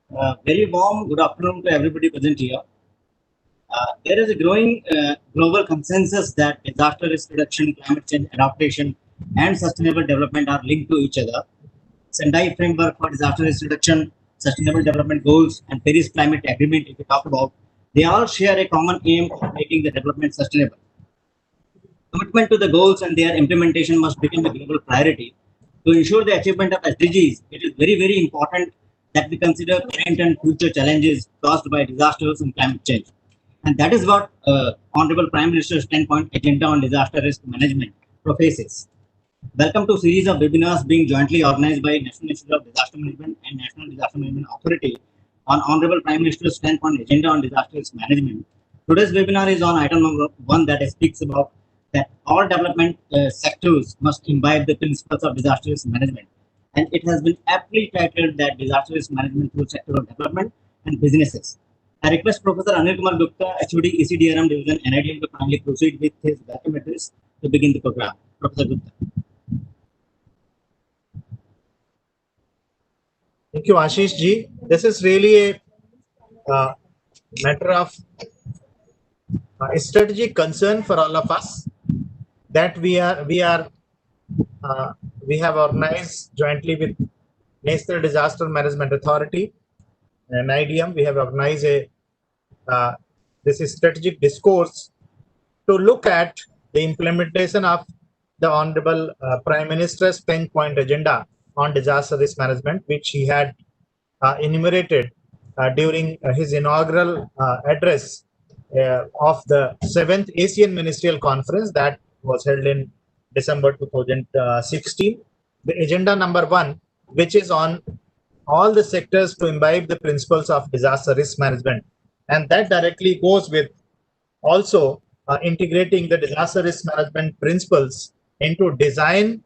Very warm good afternoon to everybody present here. There is a growing global consensus that disaster risk reduction, climate change adaptation, and sustainable development are linked to each other. Sendai framework for disaster risk reduction, sustainable development goals, and Paris Climate Agreement, if we talk about, they all share a common aim of making the development sustainable. Commitment to the goals and their implementation must become a global priority. To ensure the achievement of SDGs, it is very, very important that we consider current and future challenges caused by disasters and climate change. And that is what Honorable Prime Minister's 10-point agenda on disaster risk management proposes. Welcome to series of webinars being jointly organized by National Institute of Disaster Management and National Disaster Management Authority on Honorable Prime Minister's 10-point agenda on disaster risk management. Today's webinar is on item number 1 that speaks about that all development sectors must imbibe the principles of disaster risk management. And it has been aptly titled that disaster risk management through sectoral development and businesses. I request Professor Anil Kumar Gupta, HOD ECDRM Division, NIDM, to kindly proceed with his welcome address to begin the program. Professor Gupta. Thank you, Ashish ji. This is really a matter of strategic concern for all of us that we have organized jointly with National Disaster Management Authority and IDM. We have organized this strategic discourse to look at the implementation of the Honorable Prime Minister's 10-point agenda on disaster risk management, which he had enumerated during his inaugural address of the 7th Asian Ministerial Conference that was held in December 2016. The agenda number 1, which is on all the sectors to imbibe the principles of disaster risk management. And that directly goes with also integrating the disaster risk management principles into design,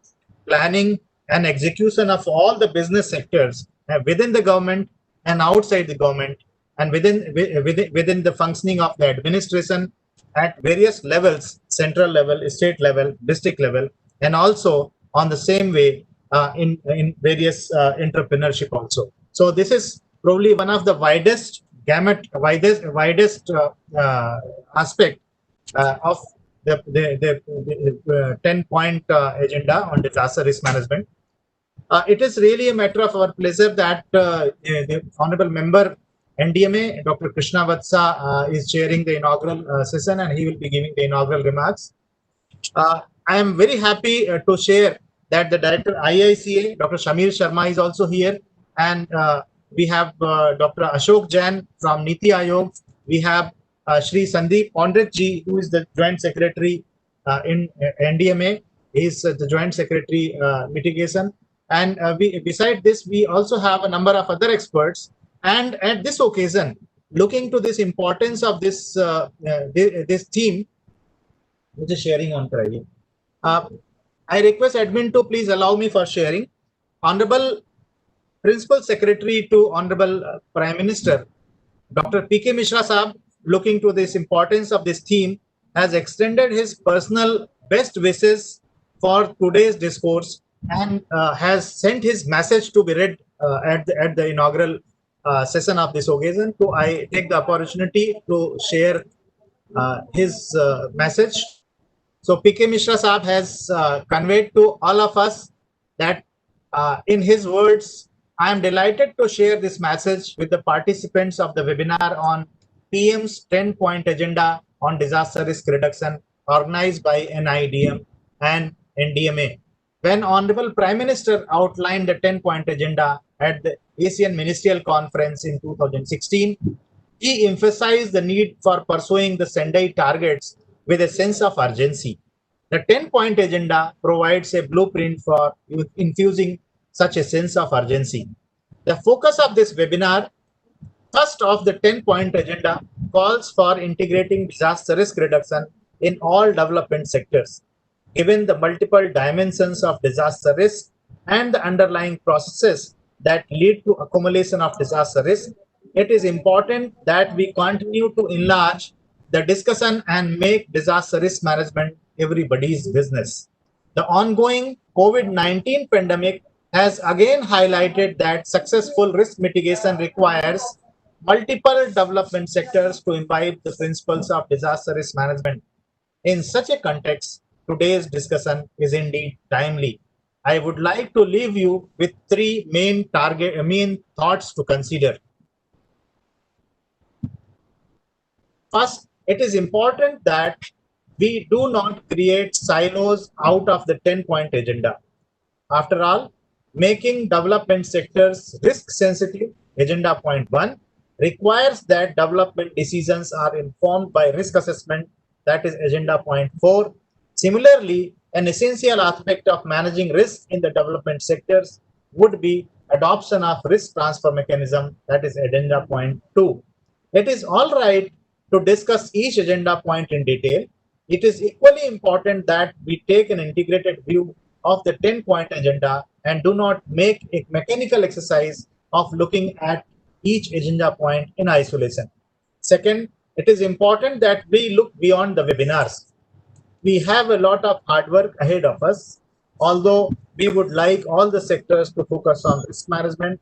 planning, and execution of all the business sectors within the government and outside the government, and within the functioning of the administration at various levels, central level, state level, district level, and also on the same way in various entrepreneurship also. So this is probably one of the widest aspect of the 10-point agenda on disaster risk management. It is really a matter of our pleasure that the Honorable Member Ndma, Dr. Krishna Vatsa, is chairing the inaugural session, and he will be giving the inaugural remarks. I am very happy to share that the Director IICA, Dr. Shamir Sharma, is also here, and we have Dr. Ashok Jain from Niti Aayog. We have Shri Sandeep Pondrit ji, who is the Joint Secretary in Ndma. He is the Joint Secretary Mitigation. And beside this, we also have a number of other experts. And at this occasion, looking to this importance of this this theme, which is sharing on Friday, I request admin to please allow me for sharing. Honorable Principal Secretary to Honorable Prime Minister, Dr. P.K. Mishra Saab, looking to this importance of this theme, has extended his personal best wishes for today's discourse and has sent his message to be read at the inaugural session of this occasion. So I take the opportunity to share his message. So P.K. Mishra Saab has conveyed to all of us that in his words, I am delighted to share this message with the participants of the webinar on PM's 10-point agenda on disaster risk reduction organized by NIDM and Ndma. When Honorable Prime Minister outlined the 10-point agenda at the Asian Ministerial Conference in 2016, he emphasized the need for pursuing the Sendai targets with a sense of urgency. The 10-point agenda provides a blueprint for infusing such a sense of urgency. The focus of this webinar, first of the 10-point agenda, calls for integrating disaster risk reduction in all development sectors. Given the multiple dimensions of disaster risk and the underlying processes that lead to accumulation of disaster risk, it is important that we continue to enlarge the discussion and make disaster risk management everybody's business. The ongoing COVID-19 pandemic has again highlighted that successful risk mitigation requires multiple development sectors to imbibe the principles of disaster risk management. In such a context, today's discussion is indeed timely. I would like to leave you with three main thoughts to consider. First, it is important that we do not create silos out of the 10-point agenda. After all, making development sectors risk sensitive, agenda point 1, requires that development decisions are informed by risk assessment, that is agenda point 4. Similarly, an essential aspect of managing risk in the development sectors would be adoption of risk transfer mechanism, that is agenda point 2. It is all right to discuss each agenda point in detail. It is equally important that we take an integrated view of the 10-point agenda and do not make a mechanical exercise of looking at each agenda point in isolation. Second, it is important that we look beyond the webinars. We have a lot of hard work ahead of us. Although we would like all the sectors to focus on risk management,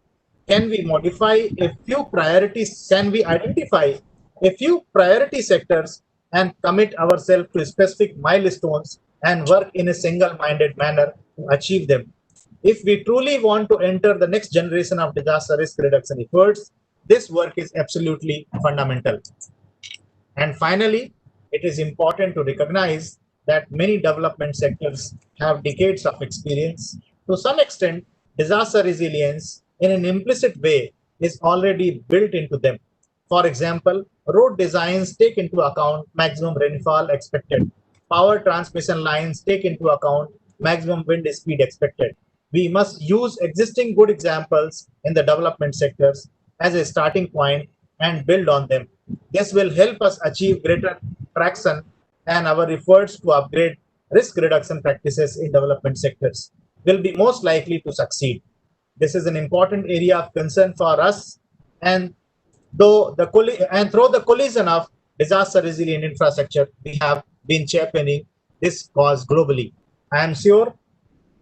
can we modify a few priorities? Can we identify a few priority sectors and commit ourselves to specific milestones and work in a single-minded manner to achieve them? If we truly want to enter the next generation of disaster risk reduction efforts, this work is absolutely fundamental. And finally, it is important to recognize that many development sectors have decades of experience. To some extent, disaster resilience, in an implicit way, is already built into them. For example, road designs take into account maximum rainfall expected. Power transmission lines take into account maximum wind speed expected. We must use existing good examples in the development sectors as a starting point and build on them. This will help us achieve greater traction and our efforts to upgrade risk reduction practices in development sectors will be most likely to succeed. This is an important area of concern for us, and through the collision of disaster resilient infrastructure, we have been championing this cause globally. I am sure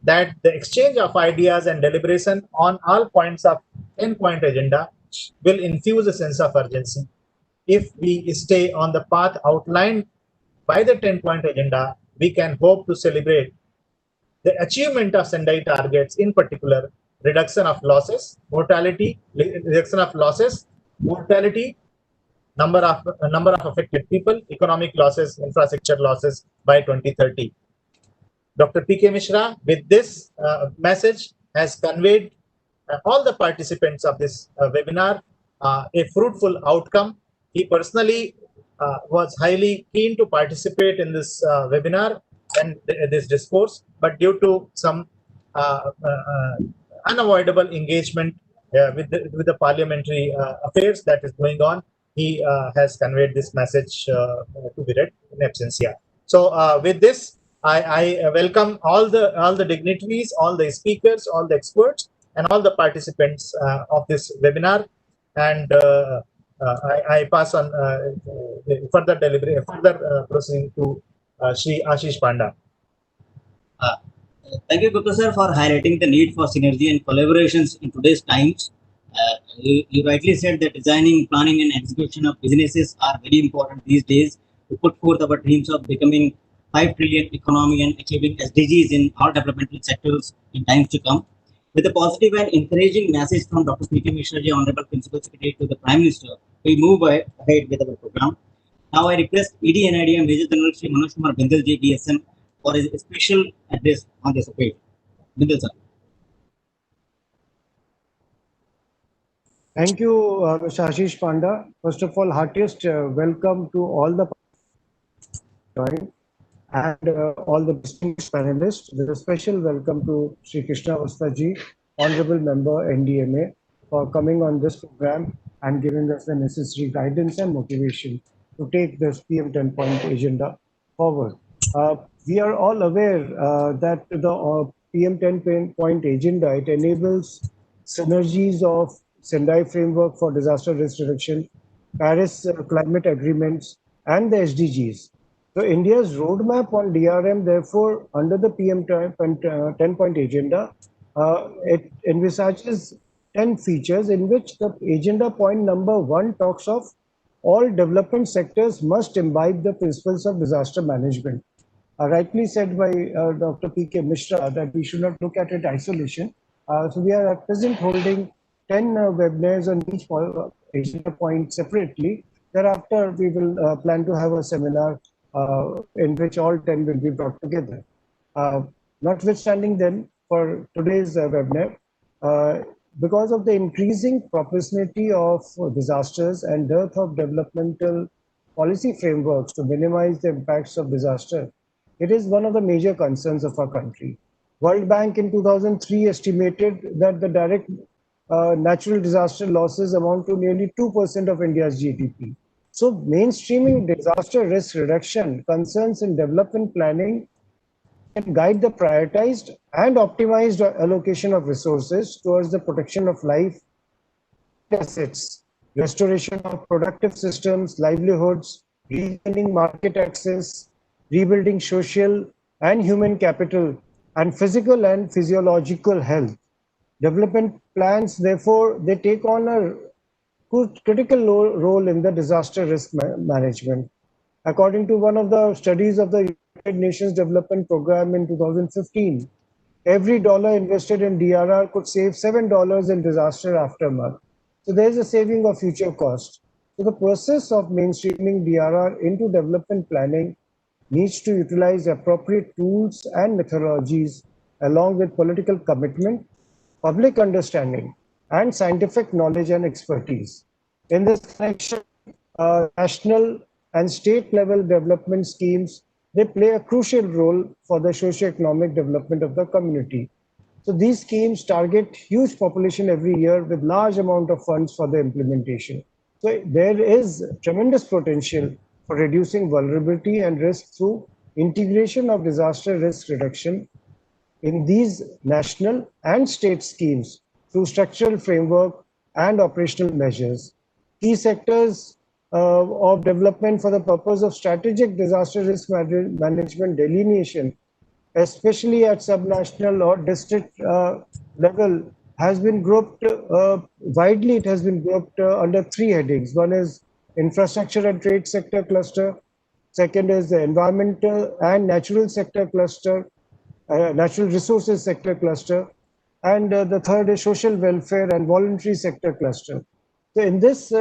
that the exchange of ideas and deliberation on all points of 10-point agenda will infuse a sense of urgency. If we stay on the path outlined by the 10-point agenda, we can hope to celebrate the achievement of Sendai targets, in particular, reduction of losses, mortality, number of affected people, economic losses, infrastructure losses by 2030. Dr. P.K. Mishra, with this message, has conveyed all the participants of this webinar a fruitful outcome. He personally was highly keen to participate in this webinar and this discourse, but due to some unavoidable engagement with the parliamentary affairs that is going on, he has conveyed this message to be read in absentia. So with this, I welcome all the dignitaries, all the speakers, all the experts, and all the participants of this webinar. And I pass on further proceeding to Shri Ashish Panda. Thank you, Gupta sir, for highlighting the need for synergy and collaborations in today's times. You rightly said that designing, planning, and execution of businesses are very important these days to put forth our dreams of becoming 5 trillion economy and achieving SDGs in all developmental sectors in times to come. With a positive and encouraging message from Dr. P.K. Mishra, Honorable Principal Secretary to the Prime Minister, we move ahead with our program. Now I request ED NIDM Major General Shri Manoj Kumar Bindal Ji, DSM, for his special address on this occasion. Bindal sir. Thank you, Mr. Ashish Panda. First of all, heartiest welcome to all the joined and all the distinguished panelists. With a special welcome to Sri Krishna Vasta Ji, Honorable Member Ndma, for coming on this program and giving us the necessary guidance and motivation to take this PM 10-point agenda forward. We are all aware that the PM 10-point agenda, it enables synergies of Sendai Framework for Disaster Risk Reduction, Paris Climate Agreements, and the SDGs. So India's roadmap on DRM, therefore, under the PM 10-point agenda, It envisages 10 features in which the agenda point number 1 talks of all development sectors must imbibe the principles of disaster management. Rightly said by Dr. P.K. Mishra that we should not look at it isolation. So we are at present holding 10 webinars on each agenda point separately. Thereafter, we will plan to have a seminar in which all 10 will be brought together. Notwithstanding then, for today's webinar, uh, because of the increasing propensity of disasters and dearth of developmental policy frameworks to minimize the impacts of disaster, it is one of the major concerns of our country. World Bank in 2003 estimated that the direct natural disaster losses amount to nearly 2% of India's GDP. So mainstreaming disaster risk reduction concerns in development planning can guide the prioritized and optimized allocation of resources towards the protection of life assets, restoration of productive systems, livelihoods, regaining market access, rebuilding social and human capital, and physical and physiological health. Development plans, therefore, they take on a critical role in the disaster risk management. According to one of the studies of the United Nations Development Program in 2015, every dollar invested in DRR could save $7 in disaster aftermath. So there's a saving of future cost. So the process of mainstreaming DRR into development planning needs to utilize appropriate tools and methodologies along with political commitment, public understanding, and scientific knowledge and expertise. In this connection, national and state level development schemes, they play a crucial role for the socio-economic development of the community. So these schemes target huge population every year with large amount of funds for the implementation. So there is tremendous potential for reducing vulnerability and risk through integration of disaster risk reduction in these national and state schemes through structural framework and operational measures. Key sectors of development for the purpose of strategic disaster risk management delineation, especially at subnational or district level, has been grouped widely. It has been grouped under 3 headings. One is infrastructure and trade sector cluster. Second is the environmental and natural sector cluster, natural resources sector cluster. And the third is social welfare and voluntary sector cluster. So in this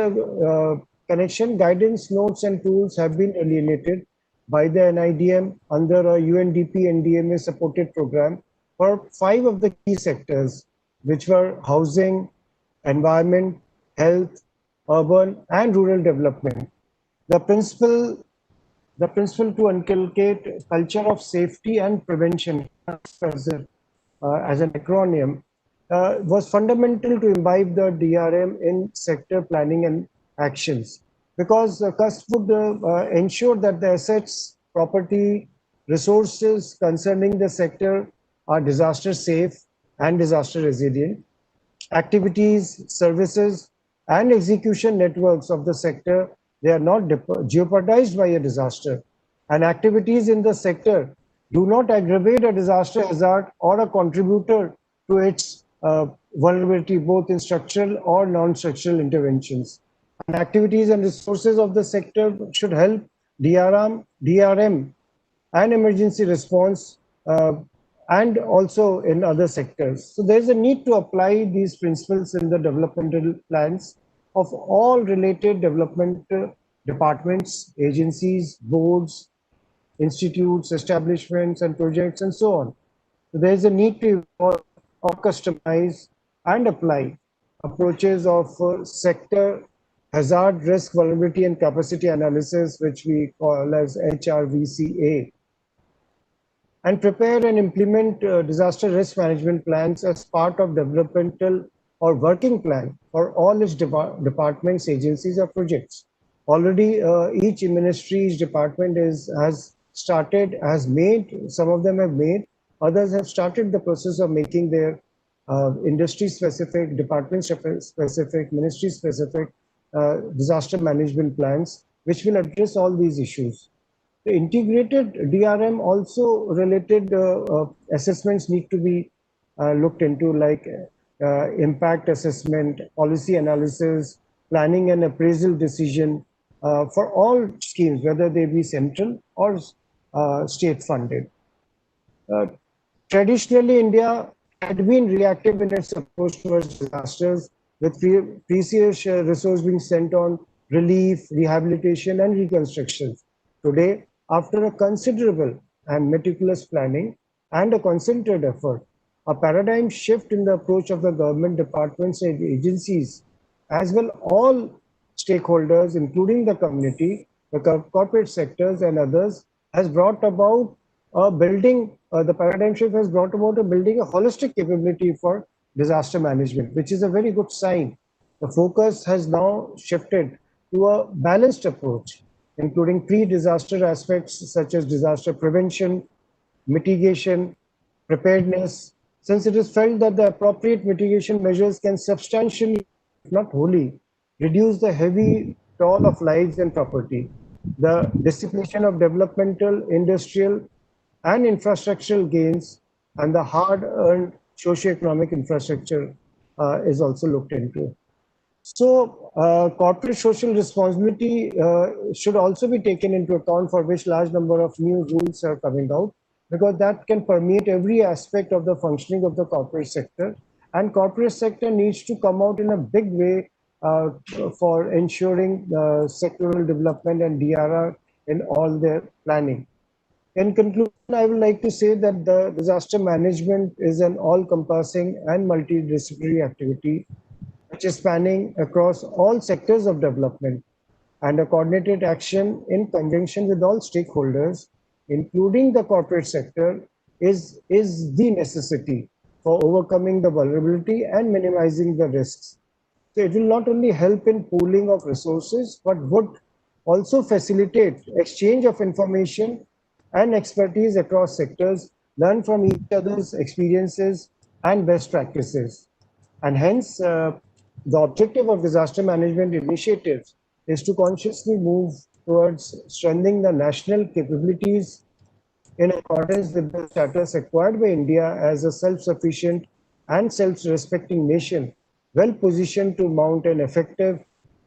connection, guidance notes and tools have been delineated by the NIDM under a UNDP Ndma supported program for 5 of the key sectors, which were housing, environment, health, urban, and rural development. The principle to inculcate culture of safety and prevention as an acronym was fundamental to imbibe the DRM in sector planning and actions, because CUST would ensure that the assets, property, resources concerning the sector are disaster safe and disaster resilient. Activities, services, and execution networks of the sector, they are not jeopardized by a disaster. And activities in the sector do not aggravate a disaster hazard or a contributor to its vulnerability, both in structural or non-structural interventions. And activities and resources of the sector should help DRM and emergency response and also in other sectors. So there's a need to apply these principles in the developmental plans of all related development departments, agencies, boards, institutes, establishments, and projects, and so on. So there's a need to evolve or customize and apply approaches of sector hazard, risk, vulnerability, and capacity analysis, which we call as HRVCA, and prepare and implement disaster risk management plans as part of developmental or working plan for all its departments, agencies, or projects. Already, each ministry, each department has made, some of them have made, others have started the process of making their industry-specific, department-specific, ministry-specific disaster management plans, which will address all these issues. The integrated DRM also related assessments need to be looked into, like impact assessment, policy analysis, planning and appraisal decision for all schemes, whether they be central or state funded. Traditionally, India had been reactive in its approach towards disasters, with precious resource being spent on relief, rehabilitation, and reconstruction. Today, after a considerable and meticulous planning and a concentrated effort, a paradigm shift in the approach of the government departments and agencies, as well all stakeholders, including the community, the corporate sectors, and others, has brought about the paradigm shift has brought about a building a holistic capability for disaster management, which is a very good sign. The focus has now shifted to a balanced approach, including pre-disaster aspects such as disaster prevention, mitigation, preparedness, since it is felt that the appropriate mitigation measures can substantially, if not wholly, reduce the heavy toll of lives and property. The dissipation of developmental, industrial, and infrastructural gains, and the hard-earned socio-economic infrastructure is also looked into. So, corporate social responsibility should also be taken into account, for which large number of new rules are coming out, because that can permeate every aspect of the functioning of the corporate sector. And corporate sector needs to come out in a big way for ensuring sectoral development and DRR in all their planning. In conclusion, I would like to say that the disaster management is an all-encompassing and multidisciplinary activity which is spanning across all sectors of development, and a coordinated action in conjunction with all stakeholders, including the corporate sector, is the necessity for overcoming the vulnerability and minimizing the risks. So it will not only help in pooling of resources, but would also facilitate exchange of information and expertise across sectors, learn from each other's experiences and best practices. And hence, the objective of disaster management initiatives is to consciously move towards strengthening the national capabilities in accordance with the status acquired by India as a self-sufficient and self-respecting nation, well positioned to mount an effective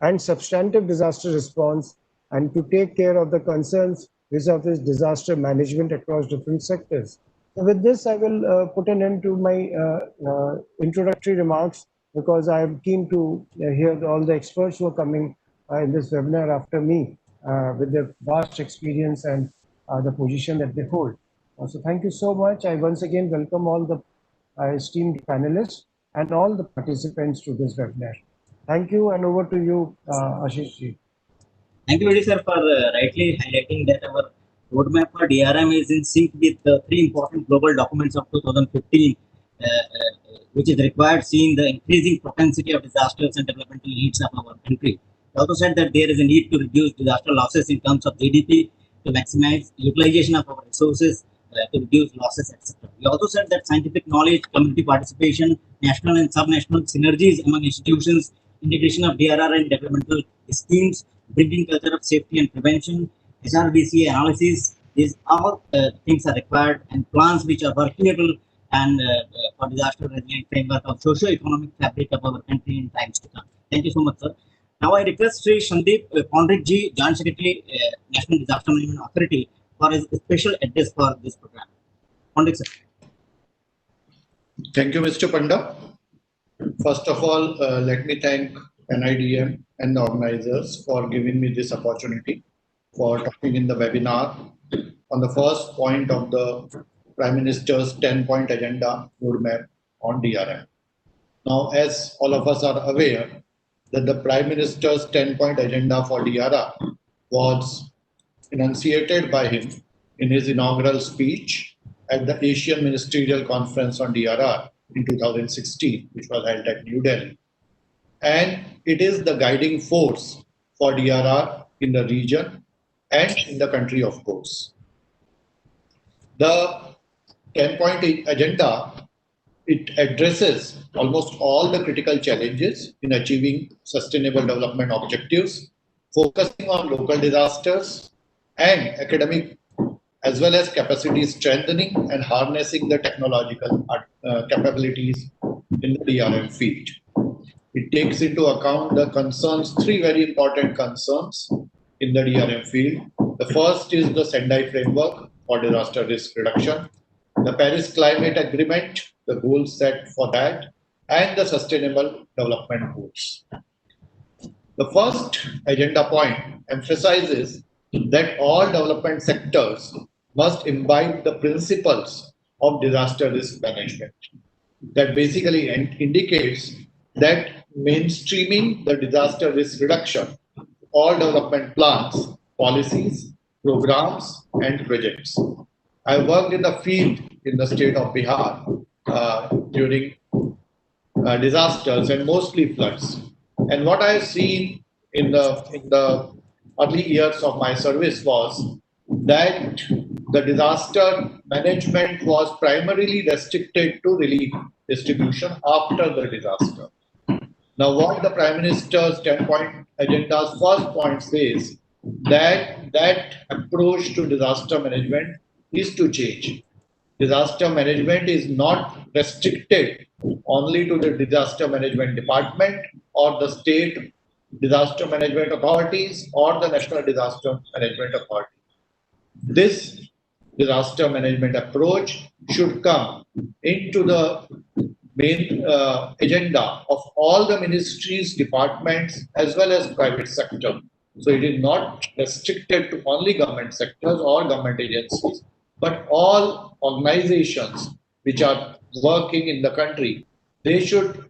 and substantive disaster response and to take care of the concerns vis-a-vis disaster management across different sectors. So with this, I will put an end to my introductory remarks, because I am keen to hear all the experts who are coming in this webinar after me with their vast experience and the position that they hold. So thank you so much. I once again welcome all the esteemed panelists and all the participants to this webinar. Thank you, and over to you, Ashish ji. Thank you very sir for rightly highlighting that our roadmap for DRM is in sync with the three important global documents of 2015, which is required seeing the increasing propensity of disasters and developmental needs of our country. He also said that there is a need to reduce disaster losses in terms of GDP, to maximize utilization of our resources, to reduce losses, etc. He also said that scientific knowledge, community participation, national and subnational synergies among institutions, integration of DRR and developmental schemes, bringing culture of safety and prevention, SRBC analysis, these all things are required, and plans which are workable and for disaster resilient framework of socio-economic fabric of our country in times to come. Thank you so much, sir. Now I request Sri Sandeep Pandit ji, Joint Secretary, National Disaster Management Authority, for his special address for this program. Pandit sir. Thank you, Mr. Panda. First of all, let me thank NIDM and the organizers for giving me this opportunity for talking in the webinar on the first point of the Prime Minister's 10-point agenda roadmap on DRM. Now, as all of us are aware, that the Prime Minister's 10-point agenda for DRR was enunciated by him in his inaugural speech at the Asian Ministerial Conference on DRR in 2016, which was held at New Delhi. And it is the guiding force for DRR in the region and in the country, of course. The 10-point agenda, it addresses almost all the critical challenges in achieving sustainable development objectives, focusing on local disasters and as well as capacity strengthening and harnessing the technological capabilities in the DRM field. It takes into account the concerns, three very important concerns in the DRM field. The first is the Sendai framework for disaster risk reduction, the Paris Climate Agreement, the goals set for that, and the Sustainable Development Goals. The first agenda point emphasizes that all development sectors must imbibe the principles of disaster risk management. That basically indicates that mainstreaming the disaster risk reduction, all development plans, policies, programs, and projects. I worked in the field in the state of Bihar during disasters and mostly floods. And what I have seen in the early years of my service was that the disaster management was primarily restricted to relief distribution after the disaster. Now, what the Prime Minister's 10-point agenda's first point says that approach to disaster management is to change. Disaster management is not restricted only to the disaster management department or the state disaster management authorities or the national disaster management authority. This disaster management approach should come into the main agenda of all the ministries, departments, as well as private sector. So it is not restricted to only government sectors or government agencies, but all organizations which are working in the country, they should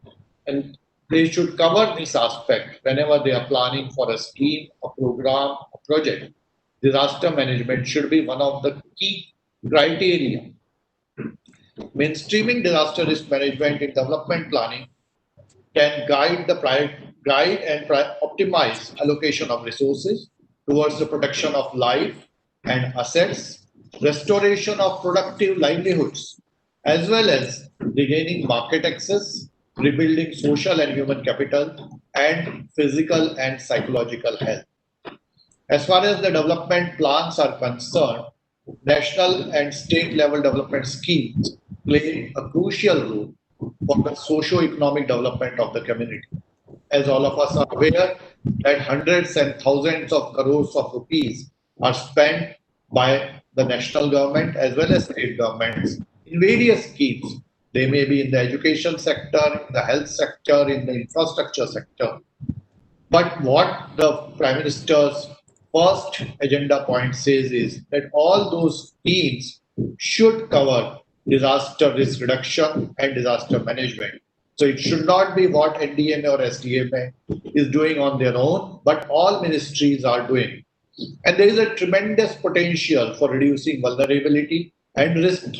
cover this aspect whenever they are planning for a scheme, a program, a project. Disaster management should be one of the key criteria. Mainstreaming disaster risk management in development planning can guide and optimize allocation of resources towards the protection of life and assets, restoration of productive livelihoods, as well as regaining market access, rebuilding social and human capital, and physical and psychological health. As far as the development plans are concerned, national and state level development schemes play a crucial role for the socio-economic development of the community. As all of us are aware, that hundreds and thousands of crores of rupees are spent by the national government as well as state governments in various schemes. They may be in the education sector, in the health sector, in the infrastructure sector. But what the Prime Minister's first agenda point says is that all those schemes should cover disaster risk reduction and disaster management. So it should not be what Ndma or SDMA is doing on their own, but all ministries are doing. And there is a tremendous potential for reducing vulnerability and risk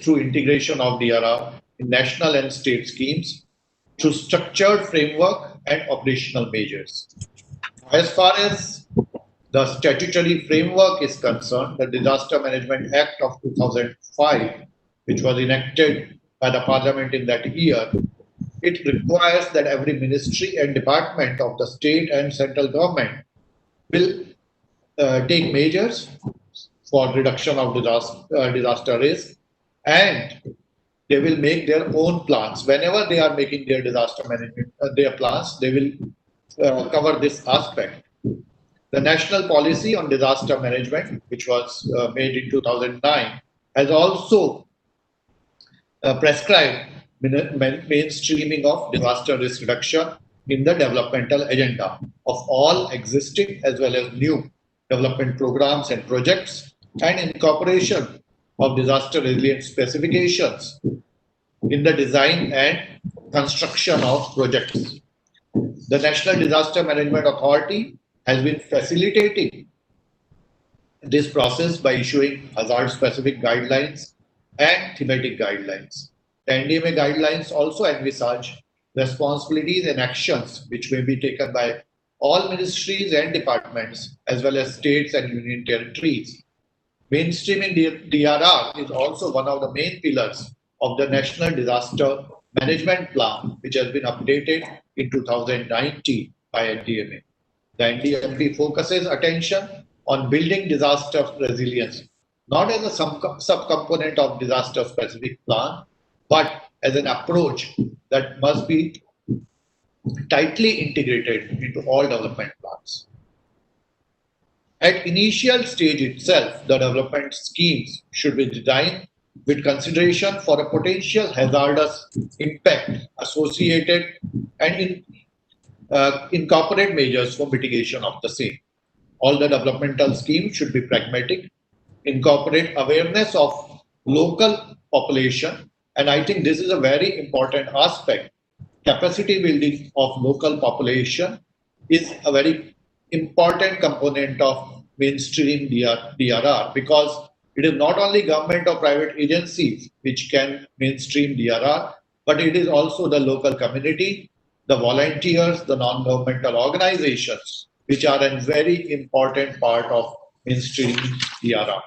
through integration of DRR in national and state schemes, through structured framework and operational measures. As far as the statutory framework is concerned, the Disaster Management Act of 2005, which was enacted by the Parliament in that year, it requires that every ministry and department of the state and central government will take measures for reduction of disaster risk, and they will make their own plans. Whenever they are making their disaster management, their plans, they will cover this aspect. The National Policy on Disaster Management, which was made in 2009, has also prescribed mainstreaming of disaster risk reduction in the developmental agenda of all existing as well as new development programs and projects, and incorporation of disaster resilience specifications in the design and construction of projects. The National Disaster Management Authority has been facilitating this process by issuing hazard-specific guidelines and thematic guidelines. The Ndma guidelines also envisage responsibilities and actions which may be taken by all ministries and departments as well as states and union territories. Mainstreaming DRR is also one of the main pillars of the National Disaster Management Plan, which has been updated in 2019 by Ndma. The NDMP focuses attention on building disaster resilience, not as a subcomponent of disaster-specific plan, but as an approach that must be tightly integrated into all development plans. At initial stage itself, the development schemes should be designed with consideration for a potential hazardous impact associated and incorporate measures for mitigation of the same. All the developmental schemes should be pragmatic, incorporate awareness of local population, and I think this is a very important aspect. Capacity building of local population is a very important component of mainstream DRR, because it is not only government or private agencies which can mainstream DRR, but it is also the local community, the volunteers, the non-governmental organizations, which are a very important part of mainstream DRR.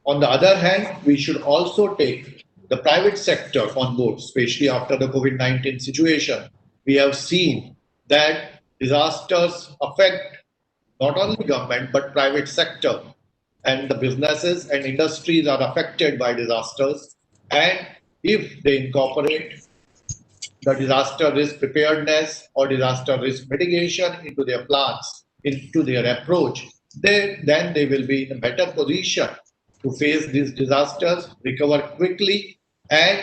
On the other hand, we should also take the private sector on board, especially after the COVID-19 situation. We have seen that disasters affect not only government, but private sector, and the businesses and industries are affected by disasters. And if they incorporate the disaster risk preparedness or disaster risk mitigation into their plans, into their approach, then they will be in a better position to face these disasters, recover quickly, and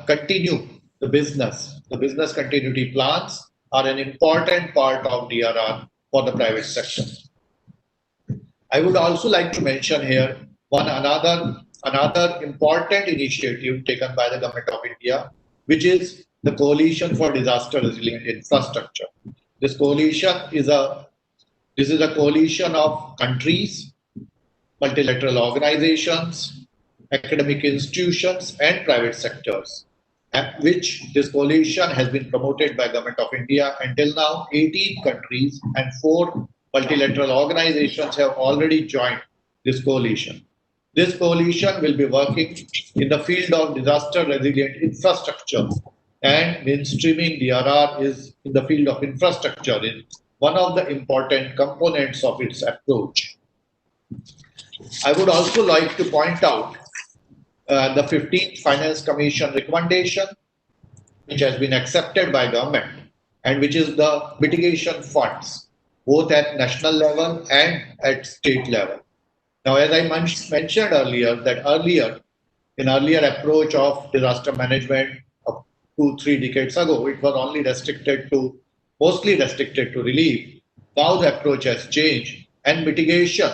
continue the business. The business continuity plans are an important part of DRR for the private sector. I would also like to mention here another important initiative taken by the Government of India, which is the Coalition for Disaster Resilient Infrastructure. This coalition is a coalition of countries, multilateral organizations, academic institutions, and private sectors, at which this coalition has been promoted by Government of India. Until now, 18 countries and 4 multilateral organizations have already joined this coalition. This coalition will be working in the field of disaster resilient infrastructure, and mainstreaming DRR is in the field of infrastructure is one of the important components of its approach. I would also like to point out the 15th Finance Commission recommendation, which has been accepted by government, and which is the mitigation funds, both at national level and at state level. Now, as I mentioned earlier, that in earlier approach of disaster management of 2-3 decades ago, it was only mostly restricted to relief. Now the approach has changed and mitigation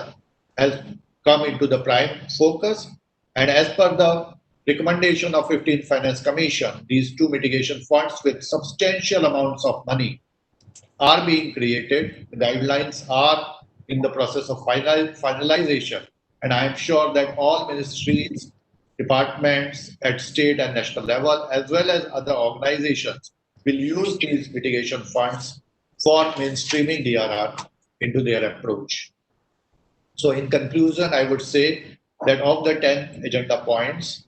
has come into the prime focus. And as per the recommendation of 15th Finance Commission, these 2 mitigation funds with substantial amounts of money are being created. The guidelines are in the process of finalization. And I am sure that all ministries, departments at state and national level, as well as other organizations, will use these mitigation funds for mainstreaming DRR into their approach. So in conclusion, I would say that of the 10 agenda points,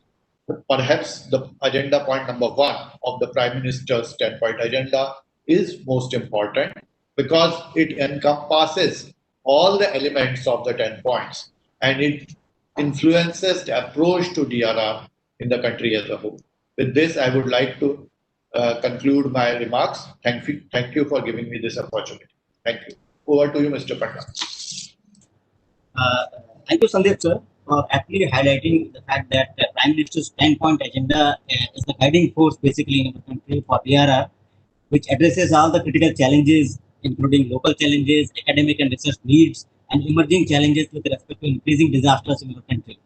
perhaps the agenda point number 1 of the Prime Minister's 10-point agenda is most important, because it encompasses all the elements of the 10 points and it influences the approach to DRR in the country as a whole. With this, I would like to conclude my remarks. Thank you for giving me this opportunity. Thank you. Over to you, Mr. Panda. Thank you, Sandeep sir, for aptly highlighting the fact that the Prime Minister's 10-point agenda is the guiding force basically in the country for DRR, which addresses all the critical challenges, including local challenges, academic and research needs, and emerging challenges with respect to increasing disasters in our country.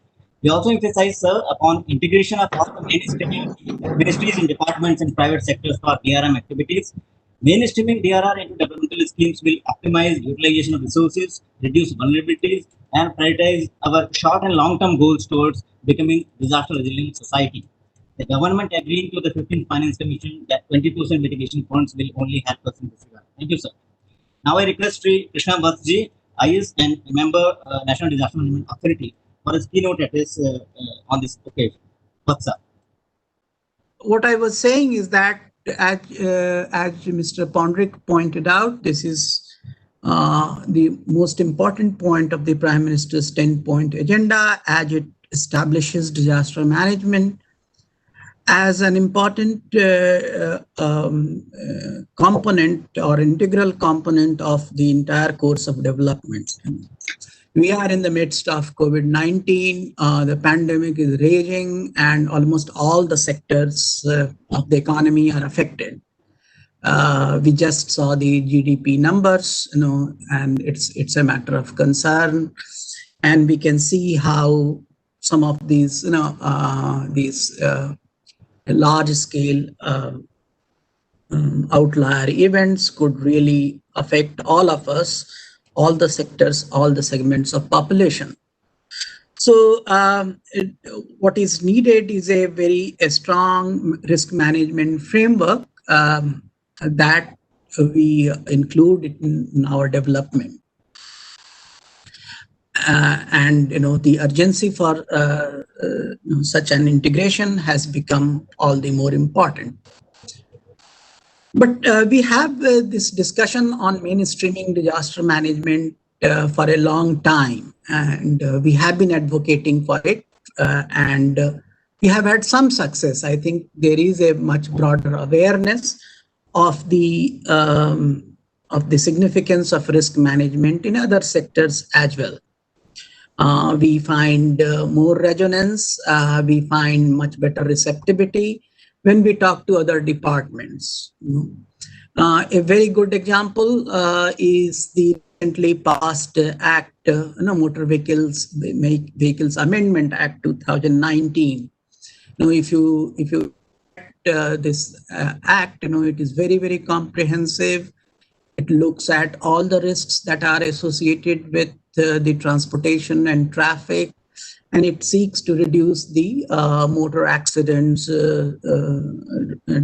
We also emphasize, sir, upon integration of all the mainstreaming ministries and departments and private sectors for DRM activities. Mainstreaming DRR into developmental schemes will optimize utilization of resources, reduce vulnerabilities, and prioritize our short and long-term goals towards becoming disaster resilient society. The government agreeing to the 15th Finance Commission that 20% mitigation funds will only help us in this regard. Thank you, sir. Now I request Sri Krishna Vatsji, IS and a member National Disaster Management Authority, for his keynote address on this occasion. Vatsa. What I was saying is that, as Mr. Pondrick pointed out, this is the most important point of the Prime Minister's 10-point agenda, as it establishes disaster management as an important component or integral component of the entire course of development. We are in the midst of COVID-19. The pandemic is raging, and almost all the sectors of the economy are affected. We just saw the GDP numbers, and it's a matter of concern. And we can see how some of these, large-scale outlier events could really affect all of us, all the sectors, all the segments of population. So what is needed is a very strong risk management framework that we include in our development. And the urgency for such an integration has become all the more important. But we have this discussion on mainstreaming disaster management for a long time, and we have been advocating for it, and we have had some success. I think there is a much broader awareness of the significance of risk management in other sectors as well. We find more resonance. We find much better receptivity when we talk to other departments. A very good example is the recently passed Act, Motor Vehicles Amendment Act 2019. If you this act, it is very, very comprehensive. It looks at all the risks that are associated with the transportation and traffic, and it seeks to reduce the motor accidents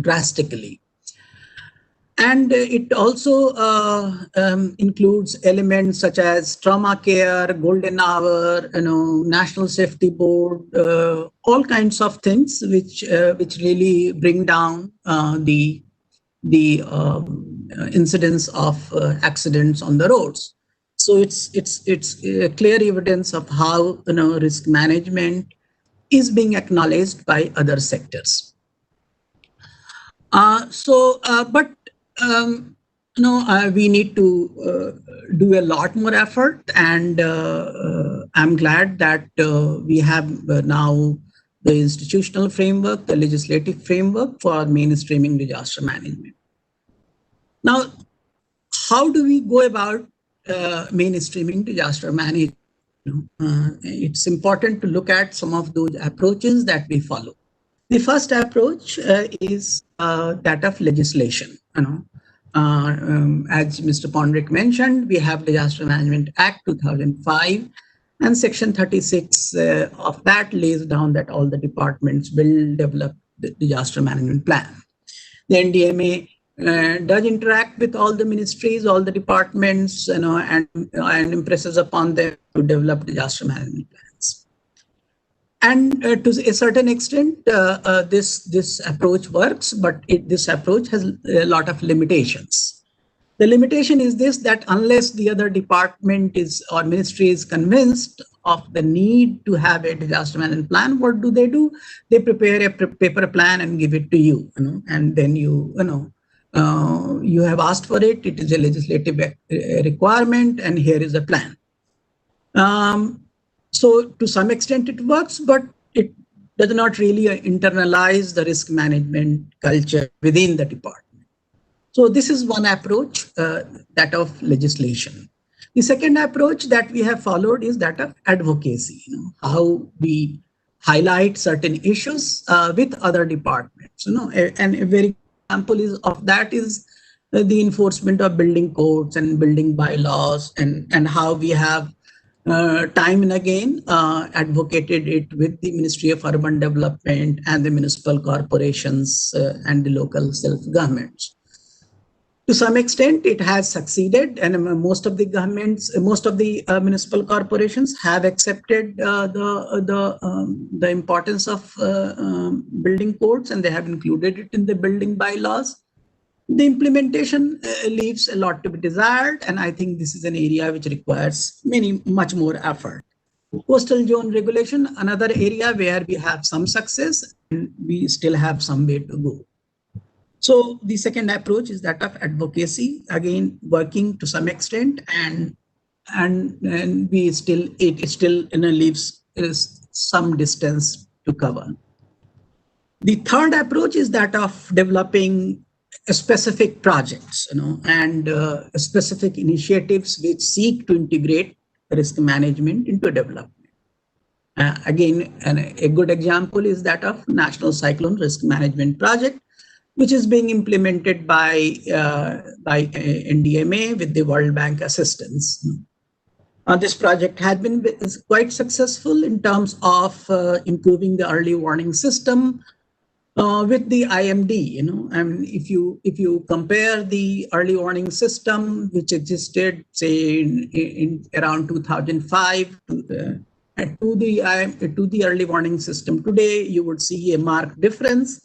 drastically. And it also includes elements such as trauma care, golden hour, National Safety Board, all kinds of things which really bring down the incidence of accidents on the roads. So it's clear evidence of how risk management is being acknowledged by other sectors. But we need to do a lot more effort, and I'm glad that we have now the institutional framework, the legislative framework for mainstreaming disaster management. Now, how do we go about mainstreaming disaster management? It's important to look at some of those approaches that we follow. The first approach is that of legislation. As Mr. Pondrick mentioned, we have Disaster Management Act 2005, and Section 36 of that lays down that all the departments will develop the disaster management plan. The Ndma does interact with all the ministries, all the departments, and impresses upon them to develop disaster management plans. And to a certain extent, this approach works, but this approach has a lot of limitations. The limitation is this, that unless the other department or ministry is convinced of the need to have a disaster management plan, what do? They prepare a paper plan and give it to you, and then you have asked for it. It is a legislative requirement, and here is a plan. So to some extent it works, but it does not really internalize the risk management culture within the department. So this is one approach, that of legislation. The second approach that we have followed is that of advocacy, how we highlight certain issues with other departments. And a very example of that is the enforcement of building codes and building bylaws, and how we have time and again advocated it with the Ministry of Urban Development and the municipal corporations and the local self-governments. To some extent, it has succeeded, and most of the municipal corporations have accepted the importance of building codes, and they have included it in the building bylaws. The implementation leaves a lot to be desired, and I think this is an area which requires much more effort. Coastal zone regulation, another area where we have some success and we still have some way to go. So the second approach is that of advocacy, again working to some extent, and it still leaves some distance to cover. The third approach is that of developing specific projects, and specific initiatives which seek to integrate risk management into development. Again, a good example is that of National Cyclone Risk Management Project, which is being implemented by Ndma with the World Bank assistance. This project has been quite successful in terms of improving the early warning system with the IMD. If you compare the early warning system which existed, say in around 2005 to the early warning system today, you would see a marked difference.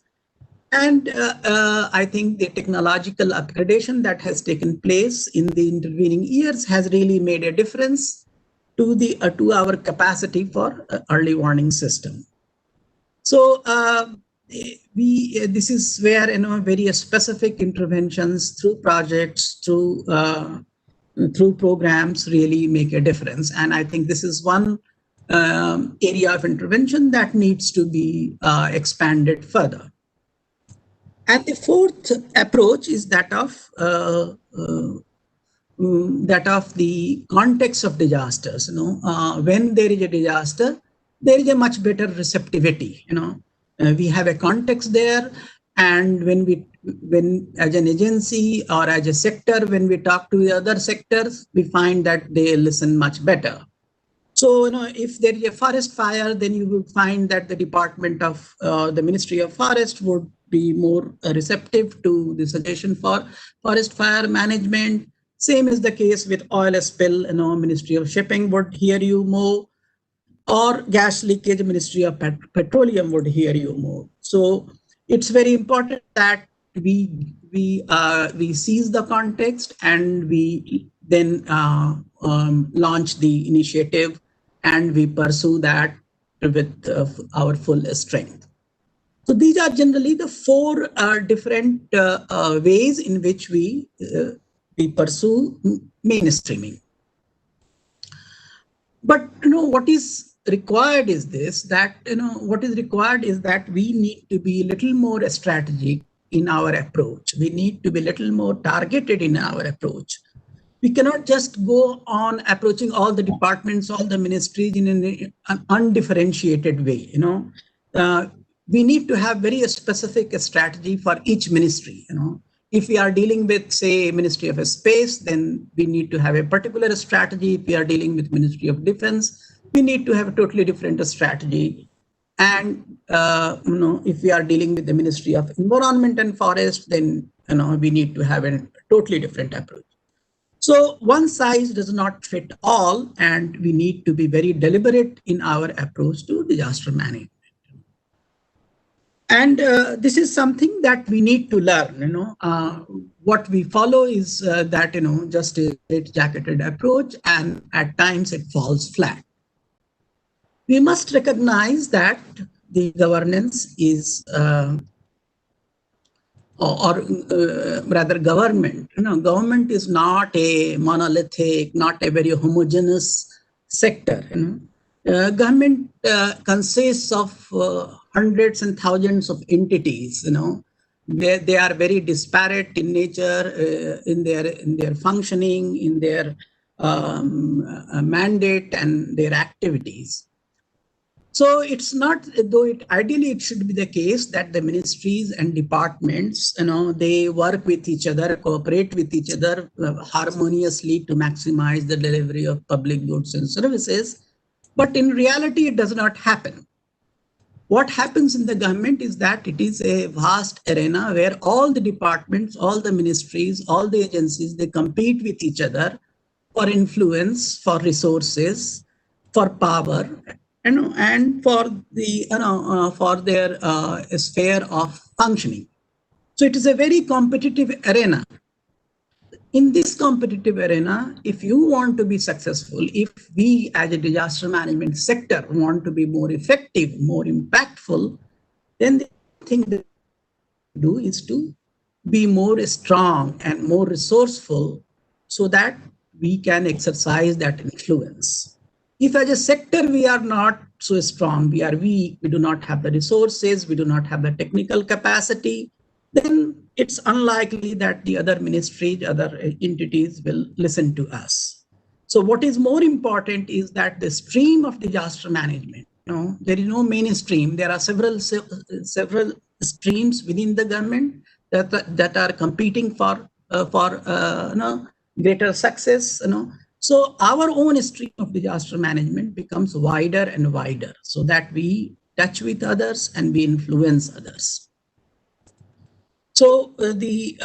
And I think the technological upgradation that has taken place in the intervening years has really made a difference to our capacity for early warning system. So this is where various specific interventions through projects, through programs really make a difference. And I think this is one area of intervention that needs to be expanded further. And the fourth approach is that of the context of disasters. When there is a disaster, there is a much better receptivity. We have a context there, and when as an agency or as a sector, when we talk to the other sectors, we find that they listen much better. So, if there is a forest fire, then you will find that the department of the Ministry of Forest would be more receptive to the suggestion for forest fire management. Same is the case with oil spill, Ministry of Shipping would hear you more, or gas leakage, Ministry of Petroleum would hear you more. So it's very important that we seize the context and we then launch the initiative, and we pursue that with our full strength. So these are generally the four different ways in which we pursue mainstreaming. But what is required is this, that we need to be a little more strategic in our approach. We need to be a little more targeted in our approach. We cannot just go on approaching all the departments, all the ministries in an undifferentiated way. We need to have very specific strategy for each ministry. If we are dealing with, say, Ministry of Space, then we need to have a particular strategy. If we are dealing with Ministry of Defense, we need to have a totally different strategy. And if we are dealing with the Ministry of Environment and Forest, then we need to have a totally different approach. So one size does not fit all, and we need to be very deliberate in our approach to disaster management. And this is something that we need to learn. What we follow is that just a straight-jacketed approach, and at times it falls flat. We must recognize that the governance is, rather government. Government is not a monolithic, not a very homogeneous sector. Government consists of hundreds and thousands of entities. They are very disparate in nature, in their functioning, in their mandate and their activities. So it's not, though ideally it should be the case that the ministries and departments, they work with each other, cooperate with each other harmoniously to maximize the delivery of public goods and services. But in reality, it does not happen. What happens in the government is that it is a vast arena where all the departments, all the ministries, all the agencies, they compete with each other for influence, for resources, for power, and for their sphere of functioning. So it is a very competitive arena. In this competitive arena, if you want to be successful, if we as a disaster management sector want to be more effective, more impactful, then the thing that we do is to be more strong and more resourceful so that we can exercise that influence. If as a sector we are not so strong, we are weak, we do not have the resources, we do not have the technical capacity, then it's unlikely that the other ministries, other entities will listen to us. So what is more important is that the stream of disaster management, there is no mainstream. There are several streams within the government that are competing for greater success. So our own stream of disaster management becomes wider and wider, so that we touch with others and we influence others. So the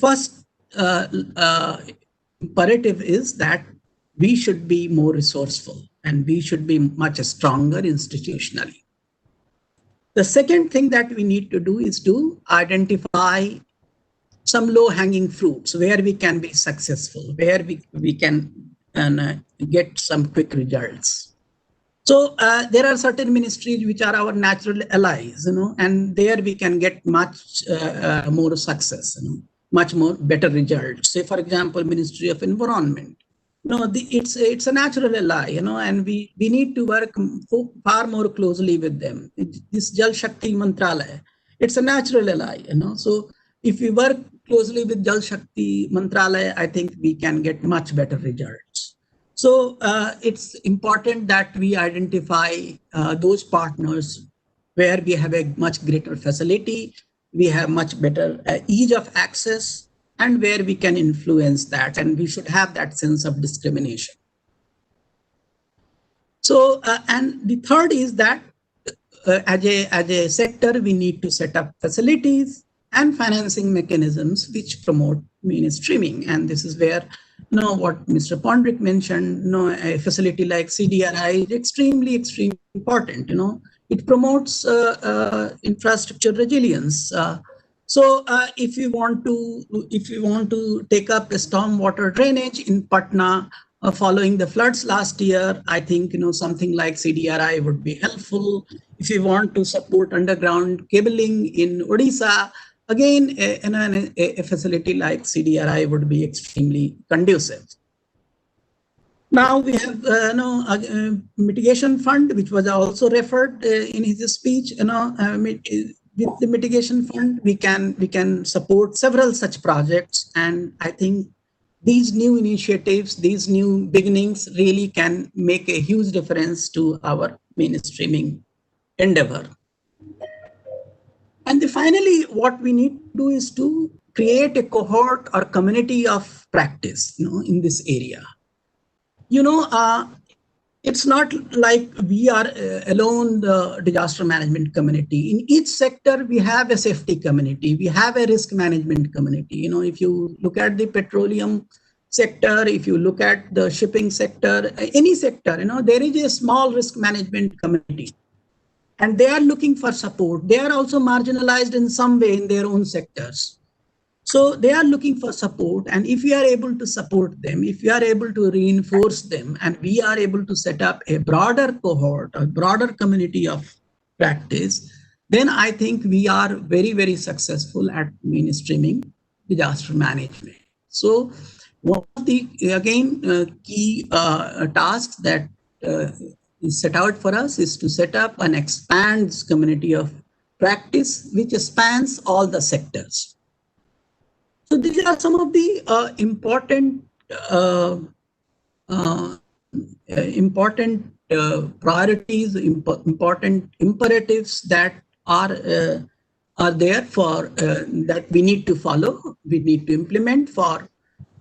first imperative is that we should be more resourceful and we should be much stronger institutionally. The second thing that we need to do is to identify some low-hanging fruits where we can be successful, where we can get some quick results. So there are certain ministries which are our natural allies, and there we can get much more success, much more better results. Say, for example, Ministry of Environment. It's a natural ally, and we need to work far more closely with them. This Jal Shakti Mantralaya, it's a natural ally, So if we work closely with Jal Shakti Mantralaya, I think we can get much better results. So it's important that we identify those partners where we have a much greater facility, we have much better ease of access, and where we can influence that, and we should have that sense of discrimination. So, and the third is that as a sector, we need to set up facilities and financing mechanisms which promote mainstreaming. And this is where, what Mr. Pondrick mentioned, a facility like CDRI is extremely important. It promotes infrastructure resilience. So if you want to take up a stormwater drainage in Patna following the floods last year, I think something like CDRI would be helpful. If you want to support underground cabling in Odisha, again a facility like CDRI would be extremely conducive. Now we have a mitigation fund, which was also referred in his speech. With the mitigation fund, we can support several such projects, and I think these new initiatives, these new beginnings really can make a huge difference to our mainstreaming endeavor. And finally, what we need to do is to create a cohort or community of practice, in this area. It's not like we are alone, the disaster management community. In each sector, we have a safety community. We have a risk management community. If you look at the petroleum sector, if you look at the shipping sector, any sector, there is a small risk management community. And they are looking for support. They are also marginalized in some way in their own sectors. So they are looking for support, and if we are able to support them, if we are able to reinforce them, and we are able to set up a broader cohort, a broader community of practice, then I think we are very, very successful at mainstreaming disaster management. So one of the, again, key tasks that is set out for us is to set up and expand this community of practice, which spans all the sectors. So these are some of the important priorities, important imperatives that are there for that we need to follow, we need to implement for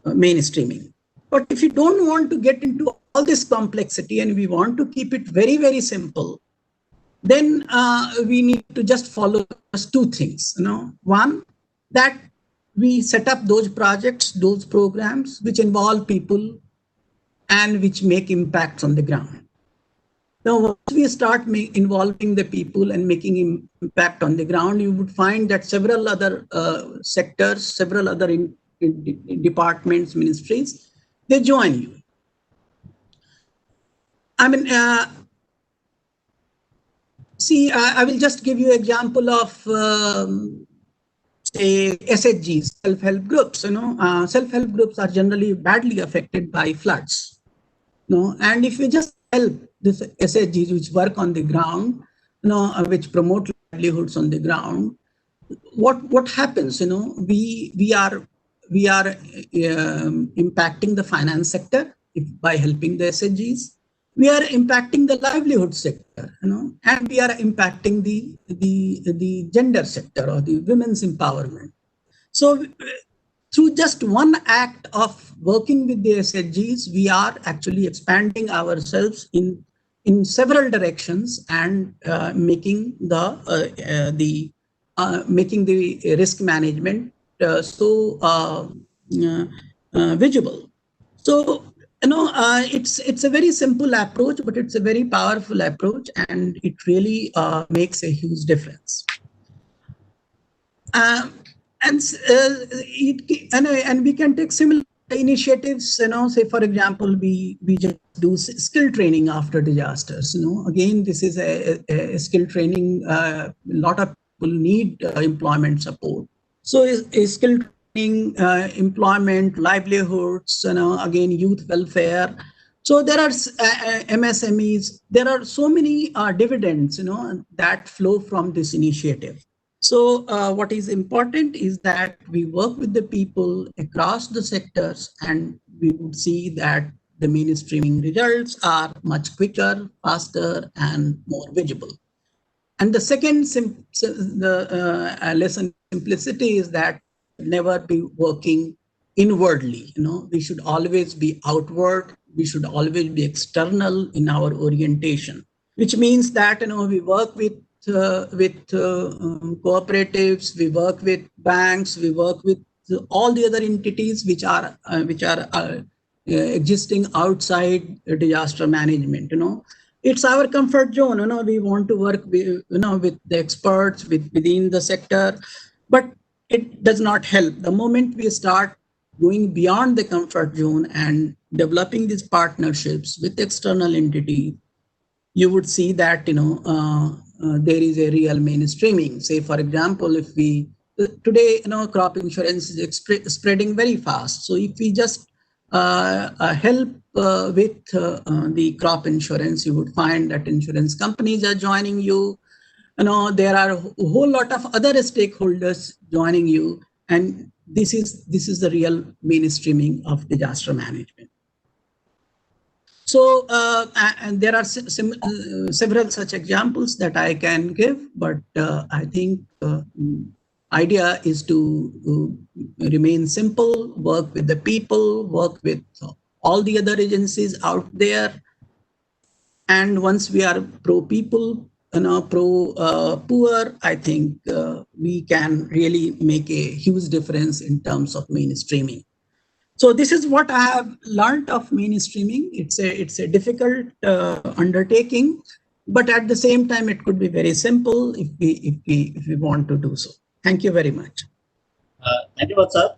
mainstreaming. But if you don't want to get into all this complexity and we want to keep it very, very simple, then we need to just follow just two things. One, that we set up those projects, those programs which involve people and which make impacts on the ground. Now, once we start involving the people and making impact on the ground, you would find that several other sectors, several other departments, ministries, they join you. I mean, see, I will just give you an example of say SHGs, self-help groups. Self-help groups are generally badly affected by floods. And if you just help this SHGs which work on the ground, which promote livelihoods on the ground, what happens? We are impacting the finance sector by helping the SHGs. We are impacting the livelihood sector, and we are impacting the gender sector or the women's empowerment. So through just one act of working with the SHGs, we are actually expanding ourselves in several directions and making the risk management so visible. So it's a very simple approach, but it's a very powerful approach, and it really makes a huge difference. And we can take similar initiatives. Say for example, we just do skill training after disasters. Again, this is a skill training. A lot of people need employment support. So is skill training, employment, livelihoods, again, youth welfare. So there are MSMEs. There are so many dividends, that flow from this initiative. So what is important is that we work with the people across the sectors, and we would see that the mainstreaming results are much quicker, faster, and more visible. And the second lesson simplicity is that never be working inwardly. We should always be outward. We should always be external in our orientation, which means that we work with cooperatives, we work with banks, we work with all the other entities which are existing outside disaster management. It's our comfort zone. We want to work with with the experts within the sector, but it does not help. The moment we start going beyond the comfort zone and developing these partnerships with external entities, you would see that there is a real mainstreaming. Say, for example, if we today crop insurance is spreading very fast. So if we just help with the crop insurance, you would find that insurance companies are joining you. There are a whole lot of other stakeholders joining you, and this is the real mainstreaming of disaster management. So, and there are several such examples that I can give, but I think idea is to remain simple, work with the people, work with all the other agencies out there. And once we are pro-people, pro-poor, I think we can really make a huge difference in terms of mainstreaming. So this is what I have learned of mainstreaming. It's a difficult undertaking, but at the same time, it could be very simple if we want to do so. Thank you very much. Thank you, sir.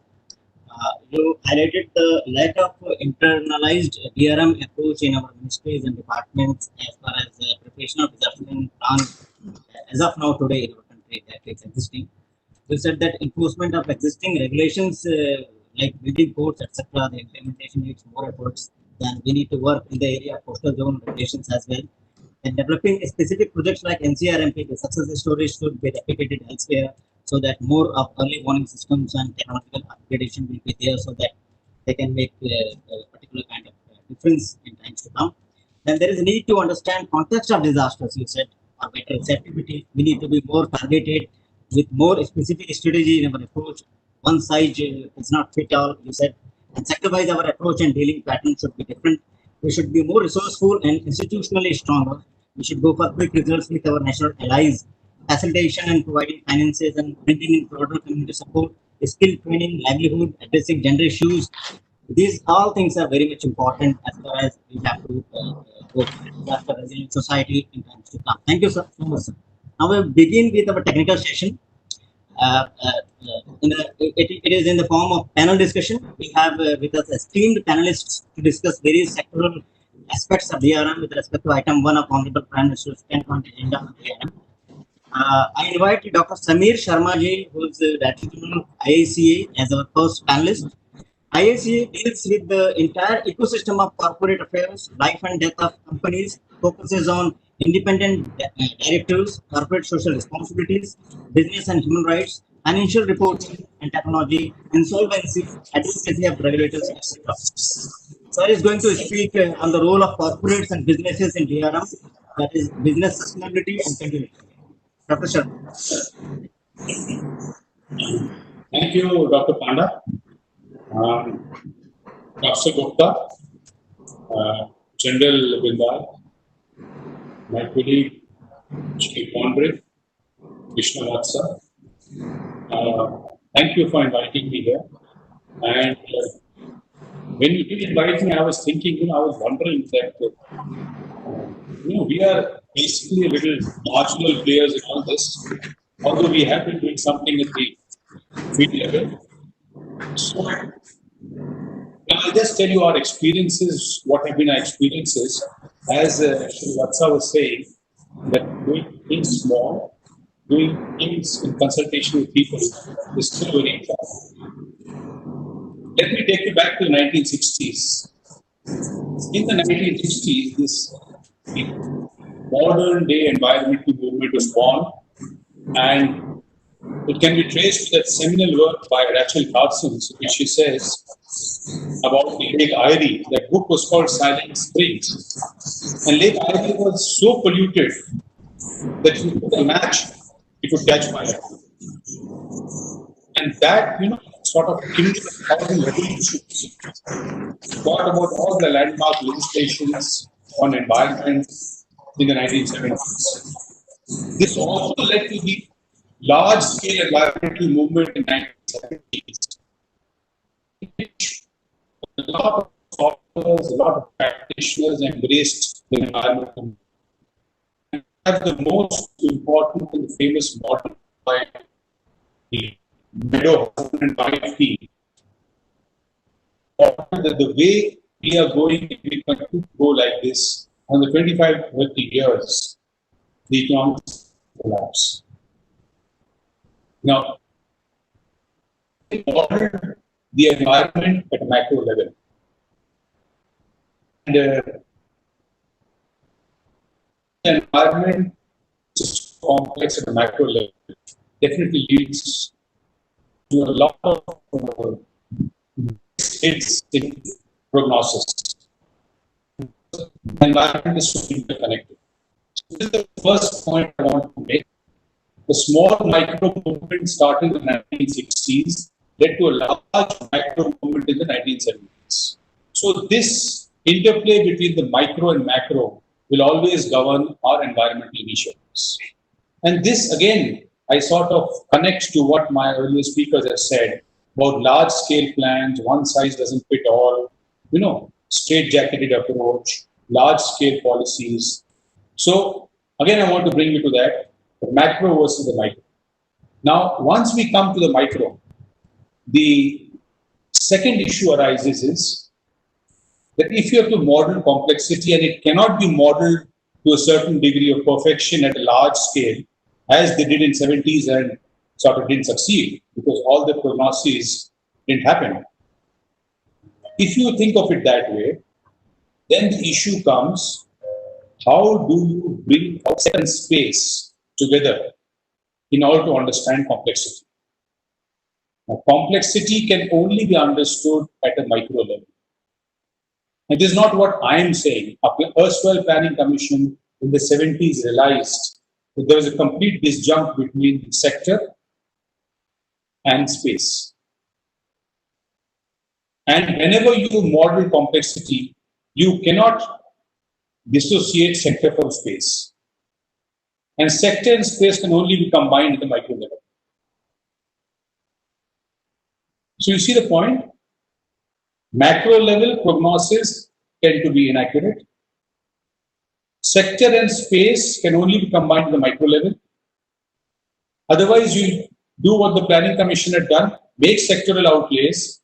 You highlighted the lack of internalized DRM approach in our ministries and departments as far as the preparation of disaster management plan as of now today in our country that is existing. You said that enforcement of existing regulations like building codes, etc., the implementation needs more efforts than we need to work in the area of coastal zone regulations as well. And developing specific projects like NCRMP, the success stories should be replicated elsewhere so that more of early warning systems and technological upgradation will be there so that they can make a particular kind of difference in times to come. Then there is a need to understand context of disasters, you said, or better receptivity. We need to be more targeted with more specific strategy in our approach. One size does not fit all, you said, and sector-wise our approach and dealing pattern should be different. We should be more resourceful and institutionally stronger. We should go for quick results with our national allies, facilitation and providing finances and bringing in broader community support, skill training, livelihood, addressing gender issues, These all things are very much important as far as we have to go for disaster resilient society in times to come. Thank you, sir, so much, sir. Now we begin with our technical session. It is in the form of panel discussion. We have with us esteemed panelists to discuss various sectoral aspects of DRM with respect to item 1 of Honorable Prime Minister's 10-point agenda on DRM. I invite Dr. Sameer Sharma ji, who is the Director General of IACA, as our first panelist. IACA deals with the entire ecosystem of corporate affairs, life and death of companies, focuses on independent directives, corporate social responsibilities, business and human rights, financial reporting and technology, insolvency, advocacy of regulators, etc. Sir is going to speak on the role of corporates and businesses in DRM, that is business sustainability and continuity. Dr. Sharma. Thank you, Dr. Panda. Dr. Gupta, General Bindal, my colleague, Chief Congress, Krishna Vatsa. Thank you for inviting me here. And when you did invite me, I was thinking, I was wondering that, we are basically a little marginal players in all this, although we have been doing something at the field level. So, I'll just tell you our experiences, what have been our experiences. As Vatsa was saying, that doing things small, doing things in consultation with people is still very tough. Let me take you back to the 1960s. In the 1960s, this modern day environmental movement was born, and it can be traced to that seminal work by Rachel Carson, which she says about the Lake Erie. That book was called Silent Springs. And Lake Erie was so polluted that if you put a match, it would catch fire. And that, sort of kindled a thousand revolutions. Thought about all the landmark legislations on environment in the 1970s. This also led to the large-scale environmental movement in the 1970s. A lot of scholars, a lot of practitioners embraced the environmental movement. And that's the most important and famous model by the Meadow husband and wife team. That the way we are going, if we continue to go like this, on the 25, 30 years, the economic collapse. Now, we order the environment at a macro level. And the environment is complex at a macro level definitely leads to a lot of hits in prognosis. The environment is so interconnected. This is the first point I want to make. The small micro movement started in the 1960s, led to a large macro movement in the 1970s. So this interplay between the micro and macro will always govern our environmental initiatives. And this, again, I sort of connect to what my earlier speakers have said about large-scale plans, one size doesn't fit all, straight-jacketed approach, large-scale policies. So, again, I want to bring you to that, the macro versus the micro. Now, once we come to the micro, the second issue arises is that if you have to model complexity, and it cannot be modeled to a certain degree of perfection at a large scale, as they did in 70s and sort of didn't succeed because all the prognoses didn't happen. If you think of it that way, then the issue comes, how do you bring outside and space together in order to understand complexity? Now, complexity can only be understood at a micro level. And this is not what I am saying. The erstwhile Planning Commission in the 70s realized that there was a complete disjunct between sector and space. And whenever you model complexity, you cannot dissociate sector from space. And sector and space can only be combined at the micro level. So you see the point? Macro level prognosis tend to be inaccurate. Sector and space can only be combined at the micro level. Otherwise, you do what the Planning Commission had done, make sectoral outlays,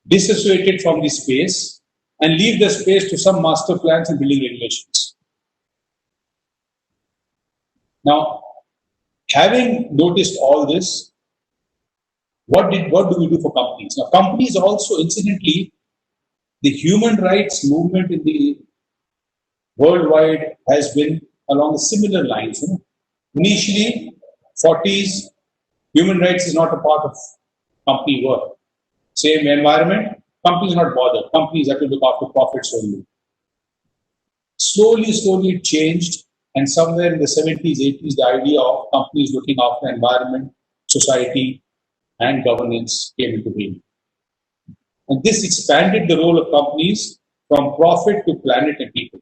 dissociated from the space, and leave the space to some master plans and building regulations. Now, having noticed all this, what do we do for companies? Now, companies also, incidentally, the human rights movement in the worldwide has been along similar lines. Initially, 40s, human rights is not a part of company work. Same environment, companies are not bothered. Companies have to look after profits only. Slowly it changed, and somewhere in the 70s, 80s, the idea of companies looking after environment, society, and governance came into being. And this expanded the role of companies from profit to planet and people.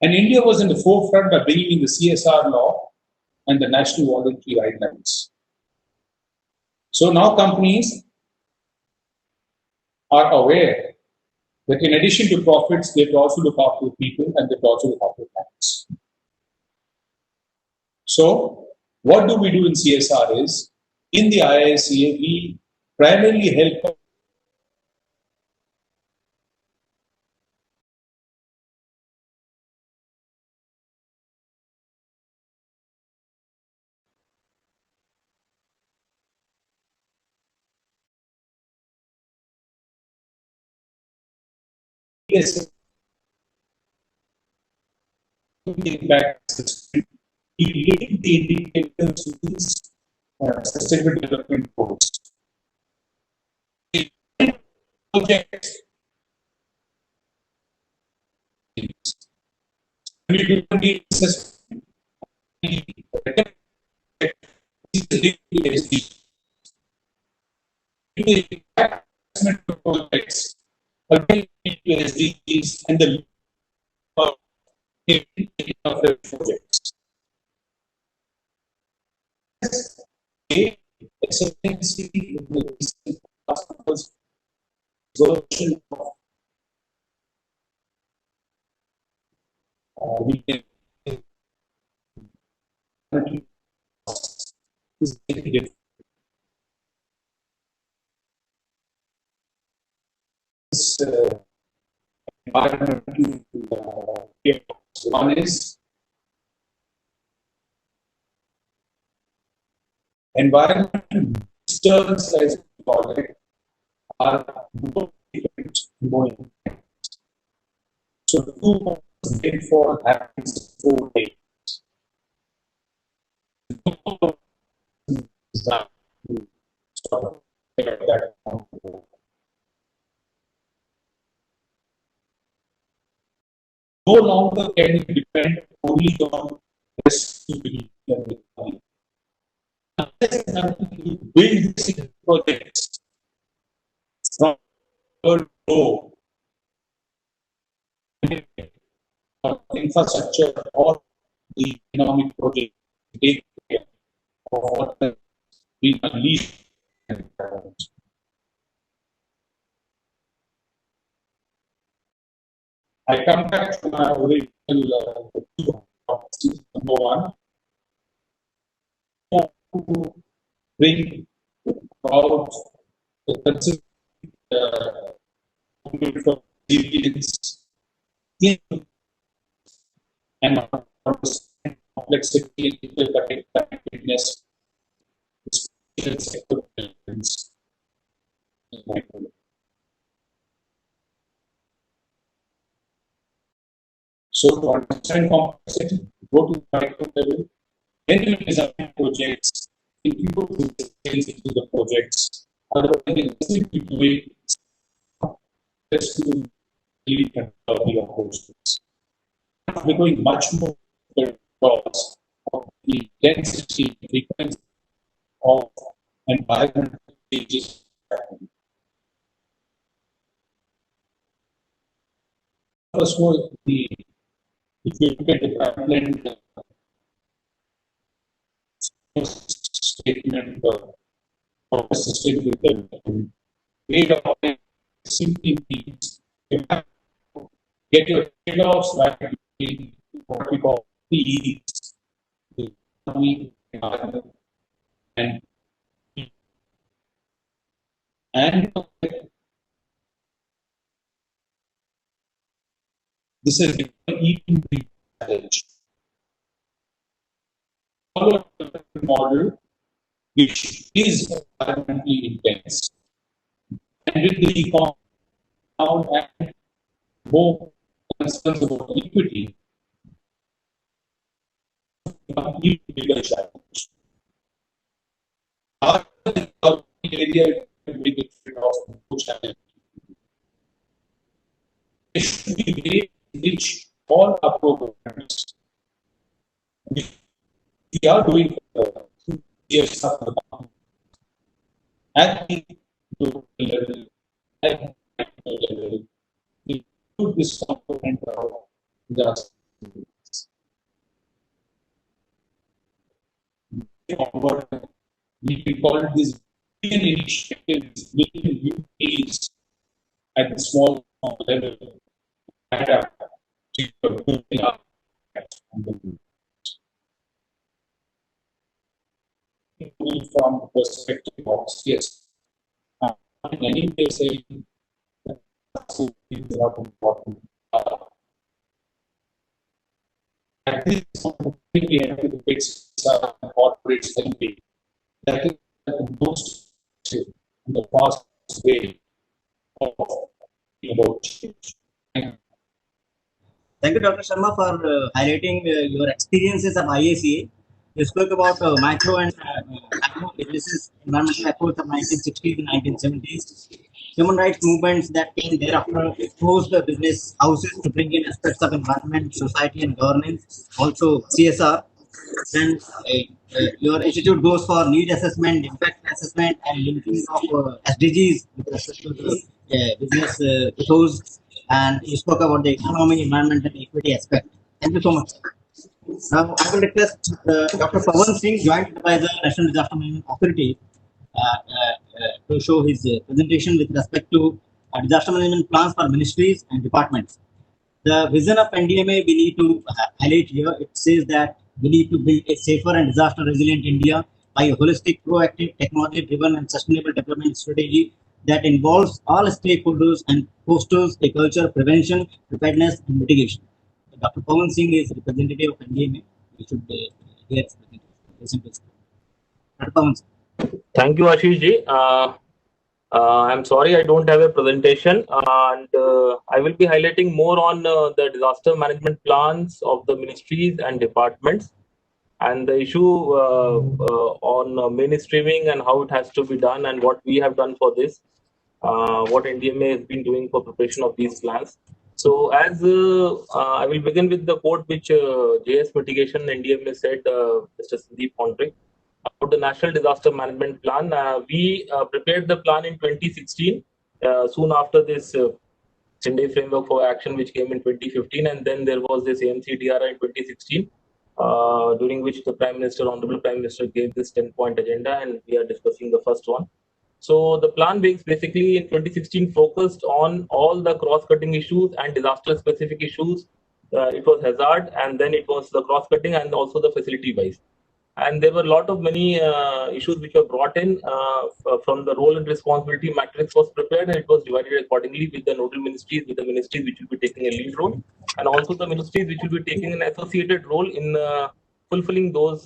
And India was in the forefront by bringing in the CSR law and the National Voluntary Guidelines. So now companies are aware that in addition to profits, they have to also look after the people and they have to also look after planets. So what do we do in CSR is, in the IISCA, we primarily help impact assessment, we link the indicators to these sustainable development goals. Project when we do the assessment, we recommend the assessment of projects, again SDGs and the of the projects. Acceptancy in the recent past version of we can is very different. This environmental one is environmental disturbance as we call it are more important. So two rainfall happens 4 days. No longer can we depend only on rescue unless build these projects from low infrastructure or the economic project take care of what we unleash. I come back to my original number one, to bring about the consistent resilience in and complexity, interconnectedness, sector elements. So to understand complexity, go to micro level. When you design projects, include the details into the projects. Otherwise, you simply doing just to really control the operations. We're going much more because of the density frequency of environmental changes. First of all, if you look at the pipeline statement of sustainable development, way of simply means you have to get your trade-offs right between what we call needs, the economy, environment, and and this is even challenge. Follow a model which is environmentally intense and with the compound and more concerns about equity, even bigger challenge. Our area will be different of the challenge. It should be way in which all our programs we are doing years after at the local level, at the national level, we put this component of just forward. We can call it this billion initiatives, billion UPs at the small level. From the perspective of yes, any way saying that's important. At this point, we have to fix corporate thinking. That is the most the fast way of about change. Thank you, Dr. Sharma, for highlighting your experiences of IACA. You spoke about micro and macro businesses environmental efforts of 1960s and 1970s. Human rights movements that came thereafter exposed the business houses to bring in aspects of environment, society, and governance, also CSR. Then your institute goes for need assessment, impact assessment, and linking of SDGs with respect to the business ethos. And you spoke about the economic, environment, and equity aspect. Thank you so much. Now, I will request Dr. Pawan Singh, Joint Advisor, National Disaster Management Authority, to show his presentation with respect to disaster management plans for ministries and departments. The vision of NDMA we need to highlight here. It says that we need to build a safer and disaster resilient India by a holistic, proactive, technology driven, and sustainable development strategy that involves all stakeholders and fosters a culture of prevention, preparedness, and mitigation. Dr. Pawan Singh is representative of NDMA. We should hear his presentation. Dr. Pawan Singh. Thank you, Ashish ji. I'm sorry I don't have a presentation, and I will be highlighting more on the disaster management plans of the ministries and departments, and the issue on mainstreaming and how it has to be done, and what we have done for this, what NDMA has been doing for preparation of these plans. So, as I will begin with the quote which JS Mitigation NDMA said, Mr. Sandeep Pondrick, about the National Disaster Management Plan. We prepared the plan in 2016, soon after this Sindhi Framework for Action, which came in 2015, and then there was this AMC DRM in 2016, during which the Prime Minister, Honorable Prime Minister, gave this 10-point agenda, and we are discussing the first one. So the plan basically in 2016 focused on all the cross-cutting issues and disaster-specific issues. It was hazard, and then it was the cross-cutting and also the facility-wise. And there were a lot of many issues which were brought in from the role and responsibility matrix was prepared, and it was divided accordingly with the nodal ministries, with the ministries which will be taking a lead role, and also the ministries which will be taking an associated role in fulfilling those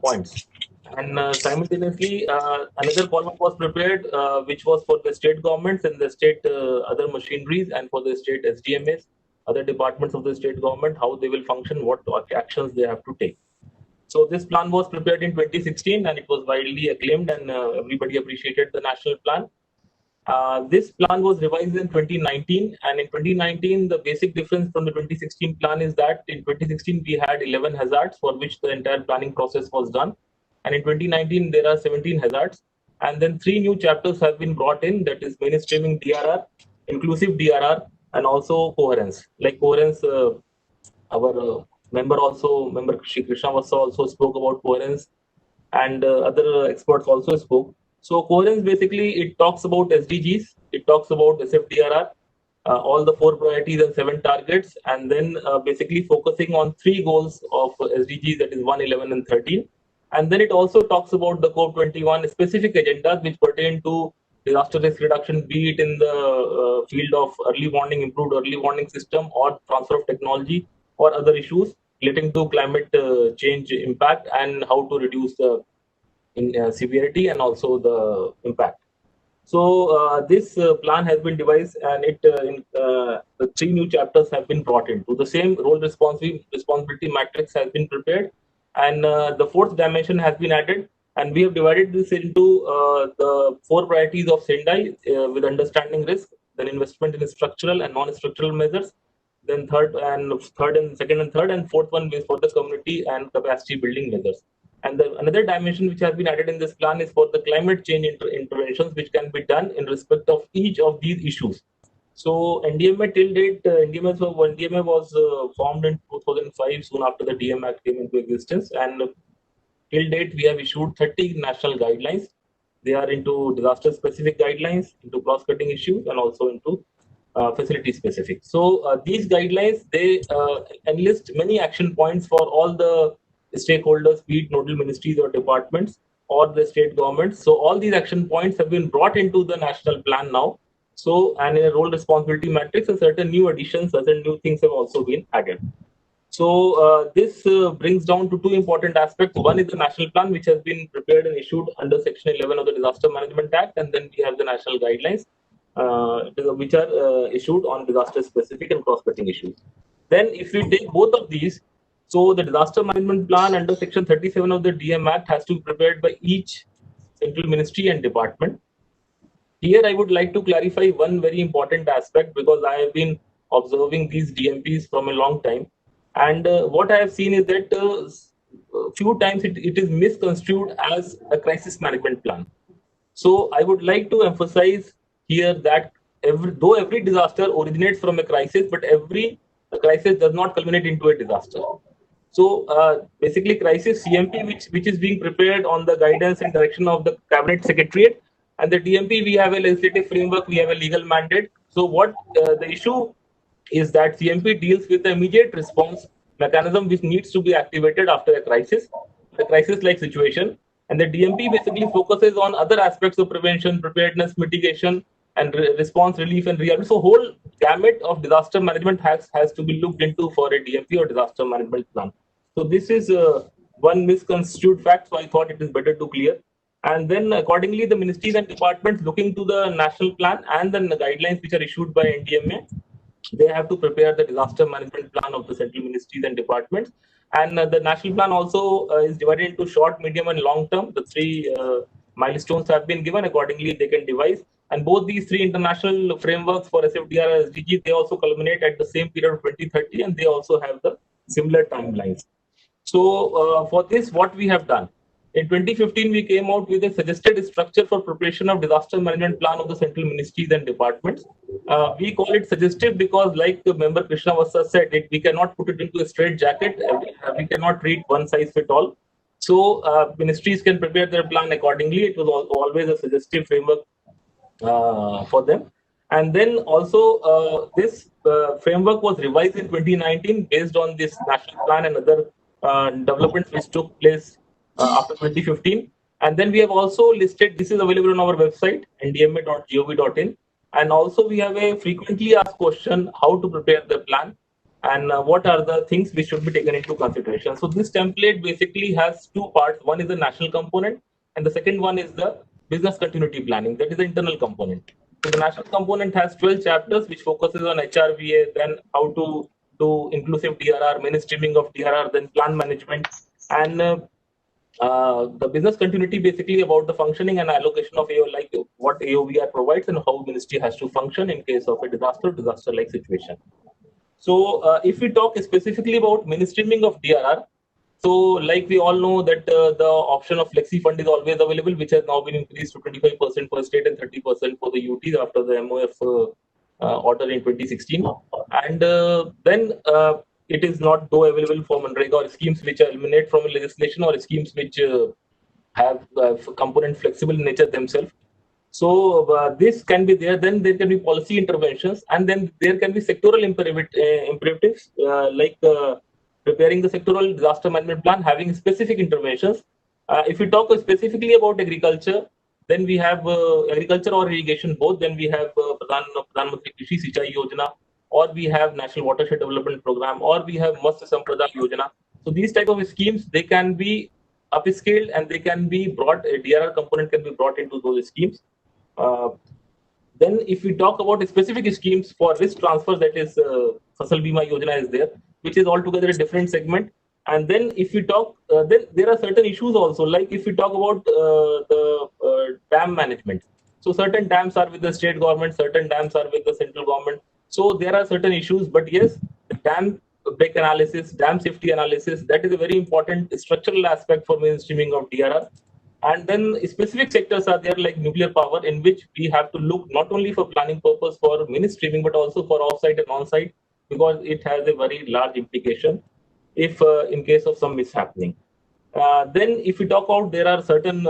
points. And simultaneously, another column was prepared, which was for the state governments and the state other machineries, and for the state SDMAs, other departments of the state government, how they will function, what actions they have to take. So this plan was prepared in 2016, and it was widely acclaimed, and everybody appreciated the national plan. This plan was revised in 2019, and in 2019, the basic difference from the 2016 plan is that in 2016, we had 11 hazards for which the entire planning process was done. And in 2019, there are 17 hazards. And then 3 new chapters have been brought in, that is mainstreaming DRR, inclusive DRR, and also coherence. Like coherence, our member Shri Krishna Vatsa also spoke about coherence, and other experts also spoke. So coherence basically it talks about SDGs, it talks about SFDRR, all the 4 priorities and 7 targets, and then basically focusing on 3 goals of SDGs, that is 1, 11, and 13. And then it also talks about the COP21 specific agendas which pertain to disaster risk reduction, be it in the field of early warning, improved early warning system, or transfer of technology, or other issues relating to climate change impact and how to reduce the severity and also the impact. So this plan has been devised, and the 3 new chapters have been brought into. The same role responsibility matrix has been prepared, and the 4th dimension has been added. And we have divided this into the 4 priorities of Sendai with understanding risk, then investment in structural and non-structural measures, then third and second and third, and 4th one is for the community and capacity building measures. And another dimension which has been added in this plan is for the climate change interventions which can be done in respect of each of these issues. So Ndma till date, Ndma was formed in 2005, soon after the DM Act came into existence, and till date we have issued 30 national guidelines. They are into disaster specific guidelines, into cross-cutting issues, and also into facility specific. So these guidelines, they enlist many action points for all the stakeholders, be it nodal ministries or departments or the state governments. So all these action points have been brought into the national plan now. So, and in a role responsibility matrix, a certain new additions, certain new things have also been added. So this brings down to 2 important aspects. One is the national plan, which has been prepared and issued under Section 11 of the Disaster Management Act, and then we have the national guidelines, which are issued on disaster specific and cross-cutting issues. Then if we take both of these, so the disaster management plan under Section 37 of the DM Act has to be prepared by each central ministry and department. Here I would like to clarify one very important aspect, because I have been observing these DMPs from a long time, and what I have seen is that few times it is misconstrued as a crisis management plan. So I would like to emphasize here that though every disaster originates from a crisis, but every crisis does not culminate into a disaster. So basically crisis CMP, which is being prepared on the guidance and direction of the Cabinet Secretariat, and the DMP, we have a legislative framework, we have a legal mandate. So what the issue is that CMP deals with the immediate response mechanism which needs to be activated after a crisis like situation. And the DMP basically focuses on other aspects of prevention, preparedness, mitigation, and response, relief, and rehabilitation. So whole gamut of disaster management has to be looked into for a DMP or disaster management plan. So this is one misconstrued fact, so I thought it is better to clear. And then accordingly, the ministries and departments looking to the national plan and then the guidelines which are issued by Ndma, they have to prepare the disaster management plan of the central ministries and departments. And the national plan also is divided into short, medium, and long term. The 3 milestones have been given. Accordingly, they can devise. And both these 3 international frameworks for SFDR and SDG, they also culminate at the same period of 2030, and they also have the similar timelines. So for this, what we have done, in 2015, we came out with a suggested structure for preparation of disaster management plan of the central ministries and departments. We call it suggestive because, like the member Krishna Vatsa said, we cannot put it into a straight jacket. We cannot treat one size fit all. So ministries can prepare their plan accordingly. It was always a suggestive framework for them. And then also this framework was revised in 2019 based on this national plan and other developments which took place after 2015. And then we have also listed, this is available on our website, ndma.gov.in. And also we have a frequently asked question, how to prepare the plan and what are the things which should be taken into consideration. So this template basically has 2 parts. One is the national component, and the second one is the business continuity planning, that is the internal component. So the national component has 12 chapters which focuses on HRVA, then how to do inclusive DRR, mainstreaming of DRR, then plan management, and the business continuity basically about the functioning and allocation of AO, like what AOVR provides and how ministry has to function in case of a disaster-like situation. So if we talk specifically about mainstreaming of DRR, so like we all know that the option of flexi fund is always available, which has now been increased to 25% for state and 30% for the UTs after the MOF order in 2016. And then it is not though available for Manrega or schemes which eliminate from legislation or schemes which have component flexible in nature themselves. So this can be there. Then there can be policy interventions, and then there can be sectoral imperatives like preparing the sectoral disaster management plan, having specific interventions. If we talk specifically about agriculture, then we have agriculture or irrigation both. Then we have Pradhan Mantri Krishi Sinchai Yojana, or we have National Watershed Development Program, or we have Matsya Sampada Yojana. So these type of schemes, they can be upscaled and they can be brought. A DRR component can be brought into those schemes. Then if we talk about specific schemes for risk transfer, that is Fasal Bima Yojana is there, which is altogether a different segment. And then if we talk, then there are certain issues also, like if we talk about the dam management. So certain dams are with the state government, certain dams are with the central government. So there are certain issues, but yes, the dam break analysis, dam safety analysis, that is a very important structural aspect for mainstreaming of DRR. And then specific sectors are there like nuclear power, in which we have to look not only for planning purpose for mainstreaming, but also for offsite and on-site, because it has a very large implication if in case of some mishappening. Then if we talk about, there are certain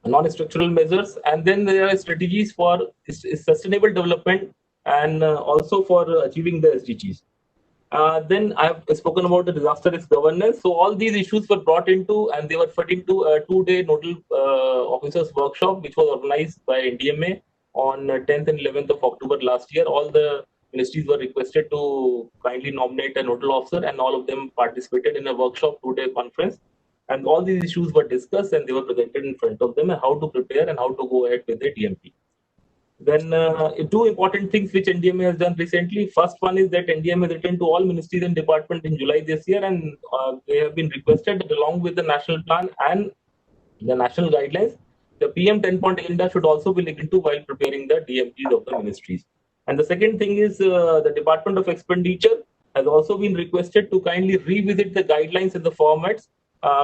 non-structural measures, and then there are strategies for sustainable development and also for achieving the SDGs. Then I have spoken about the disaster risk governance. So all these issues were brought into, and they were fit into a 2-day nodal officers workshop, which was organized by Ndma on 10th and 11th of October last year. All the ministries were requested to kindly nominate a nodal officer, and all of them participated in a workshop 2-day conference. And all these issues were discussed, and they were presented in front of them, and how to prepare and how to go ahead with the DMP. Then two important things which Ndma has done recently. First one is that Ndma has written to all ministries and departments in July this year, and they have been requested that along with the national plan and the national guidelines, the PM 10-point agenda should also be looked into while preparing the DMPs of the ministries. And the second thing is the Department of Expenditure has also been requested to kindly revisit the guidelines and the formats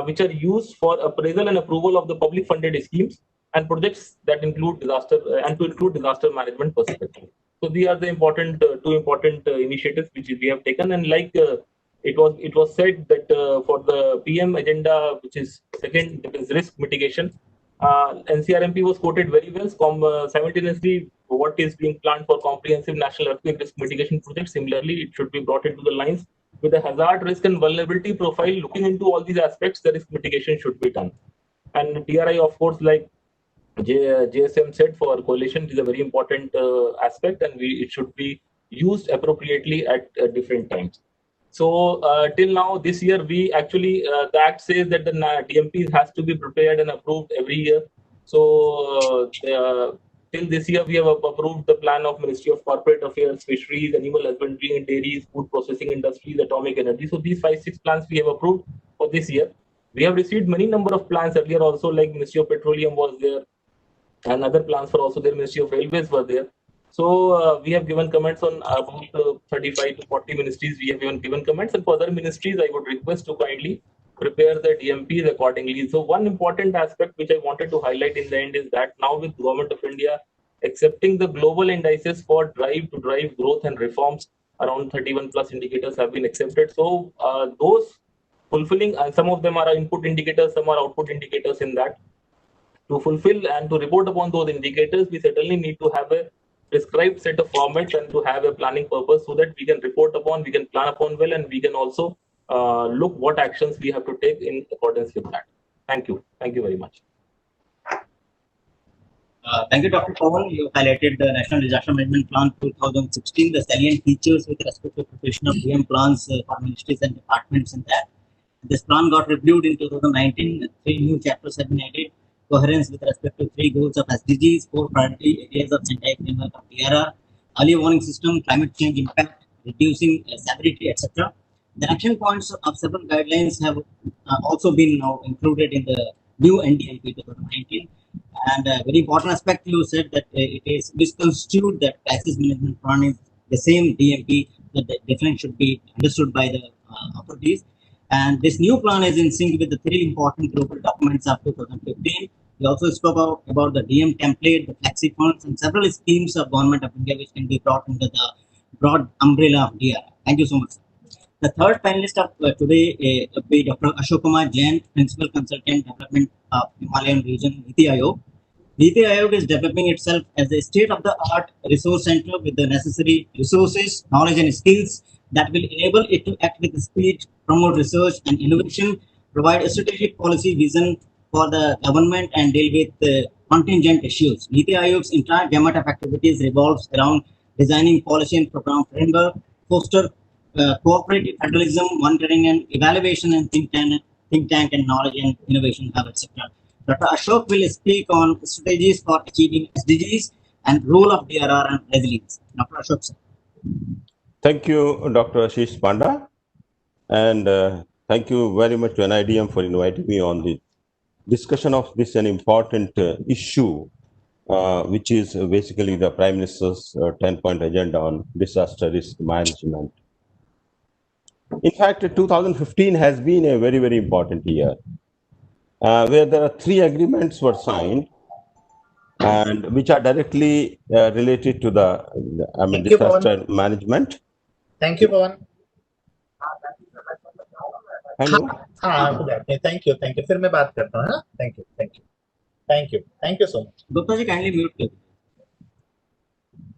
which are used for appraisal and approval of the public funded schemes and projects that include disaster and to include disaster management perspective. So these are the important two important initiatives which we have taken. And like it was said that for the PM agenda, which is second, that is risk mitigation, NCRMP was quoted very well. Simultaneously, what is being planned for comprehensive national earthquake risk mitigation project, similarly, it should be brought into the lines with a hazard, risk and vulnerability profile. Looking into all these aspects, the risk mitigation should be done. And DRI, of course, like JSM said, for coalition, it is a very important aspect, and it should be used appropriately at different times. So till now, this year, we actually, the Act says that the DMPs has to be prepared and approved every year. So till this year, we have approved the plan of Ministry of Corporate Affairs, Fisheries, Animal Husbandry and Dairies, Food Processing Industries, Atomic Energy. So these 5-6 plans we have approved for this year. We have received many number of plans earlier also, like Ministry of Petroleum was there, and other plans were also there. Ministry of Railways were there. So we have given comments on about 35 to 40 ministries. We have given comments, and for other ministries, I would request to kindly prepare the DMPs accordingly. So one important aspect which I wanted to highlight in the end is that now with Government of India accepting the global indices for drive growth and reforms, around 31 plus indicators have been accepted. So those fulfilling, and some of them are input indicators, some are output indicators in that. To fulfill and to report upon those indicators, we certainly need to have a prescribed set of formats and to have a planning purpose so that we can report upon, we can plan upon well, and we can also look what actions we have to take in accordance with that. Thank you. Thank you very much. Thank you, Dr. Pawan. You highlighted the National Disaster Management Plan 2016, the salient features with respect to preparation of DM plans for ministries and departments in that. This plan got reviewed in 2019. 3 new chapters have been added. Coherence with respect to 3 goals of SDGs, 4 priority areas of Sanitation framework of DRR, early warning system, climate change impact, reducing severity, etc. The action points of several guidelines have also been now included in the new NDMP 2019. And a very important aspect, you said that it is misconstrued that crisis management plan is the same DMP, that the difference should be understood by the authorities. And this new plan is in sync with the 3 important global documents of 2015. We also spoke about the DM template, the flexi funds, and several schemes of Government of India which can be brought under the broad umbrella of DR. Thank you so much. The third panelist of today will be Dr. Ashok Kumar Jain, Principal Consultant Development of Himalayan Region, Niti Aayog. Niti Aayog is developing itself as a state-of-the-art resource center with the necessary resources, knowledge, and skills that will enable it to act with speed, promote research and innovation, provide a strategic policy vision for the government, and deal with contingent issues. Niti Aayog's entire gamut of activities revolves around designing policy and program framework, foster cooperative federalism, monitoring and evaluation, and think tank and knowledge and innovation hub, etc. Dr. Ashok will speak on strategies for achieving SDGs and role of DRR and resilience. Dr. Ashok, sir. Thank you, Dr. Ashish Panda, and thank you very much to NIDM for inviting me on the discussion of this an important issue, which is basically the Prime Minister's 10-point agenda on disaster risk management. In fact, 2015 has been a very, very important year, where there are 3 agreements were signed, and which are directly related to the disaster management. Thank you, Pawan. Hello. Thank you. फिर मैं बात करता हूँ. Thank you so much. Gupta ji, kindly mute.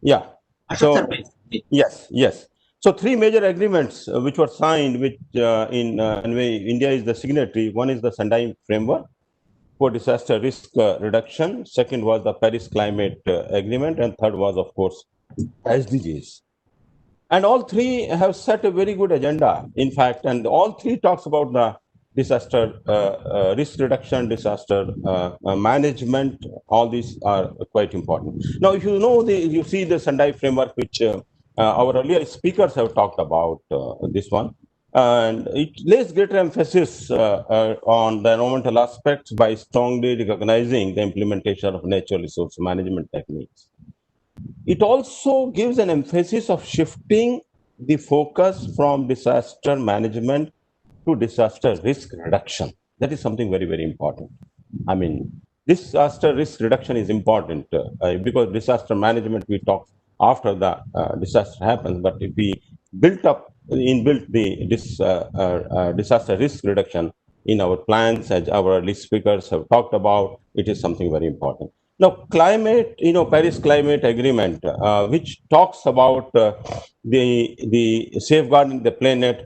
Yeah. Ashok, sir, please. Yes. So 3 major agreements which were signed, which India is the signatory. One is the Sendai framework for disaster risk reduction. Second was the Paris Climate Agreement, and third was, of course, SDGs. And all 3 have set a very good agenda, in fact, and all 3 talks about the disaster risk reduction, disaster management. All these are quite important. Now, if you know, you see the Sendai framework, which our earlier speakers have talked about this one, and it lays greater emphasis on the environmental aspects by strongly recognizing the implementation of natural resource management techniques. It also gives an emphasis of shifting the focus from disaster management to disaster risk reduction. That is something very, very important. I mean, disaster risk reduction is important because disaster management we talk after the disaster happens, but if we built the disaster risk reduction in our plans, as our early speakers have talked about, it is something very important. Now, climate, Paris Climate Agreement, which talks about the safeguarding the planet,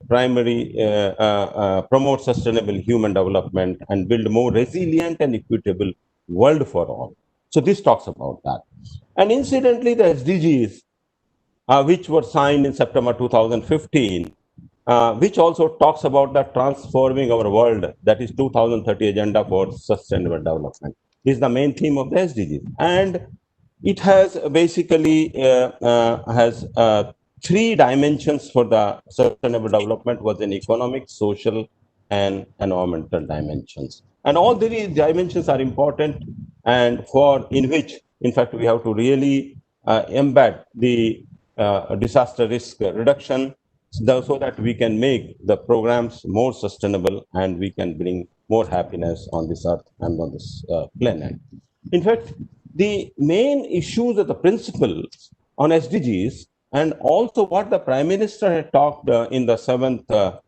promote sustainable human development, and build more resilient and equitable world for all. So this talks about that. And incidentally, the SDGs, which were signed in September 2015, which also talks about the transforming our world, that is 2030 Agenda for Sustainable Development. This is the main theme of the SDGs. And it has basically 3 dimensions for the sustainable development: was in economic, social, and environmental dimensions. And all 3 dimensions are important, and in which, in fact, we have to really embed the disaster risk reduction so that we can make the programs more sustainable and we can bring more happiness on this earth and on this planet. In fact, the main issues of the principles on SDGs, and also what the Prime Minister had talked in the 7th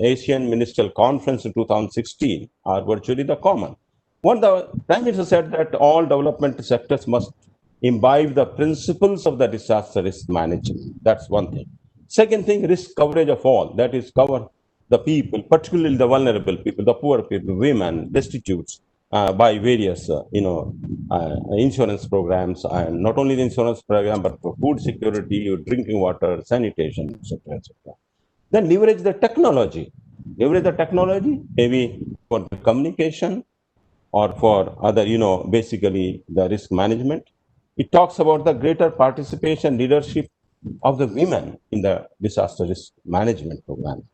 Asian Ministerial Conference in 2016, are virtually the common. What the Prime Minister said, that all development sectors must imbibe the principles of the disaster risk management. That's one thing. Second thing, risk coverage of all. That is, cover the people, particularly the vulnerable people, the poor people, women, destitutes, by various, insurance programs, and not only the insurance program, but for food security, drinking water, sanitation, etc., etc. Then leverage the technology. Leverage the technology, maybe for communication or for other, basically the risk management. It talks about the greater participation, leadership of the women in the disaster risk management program.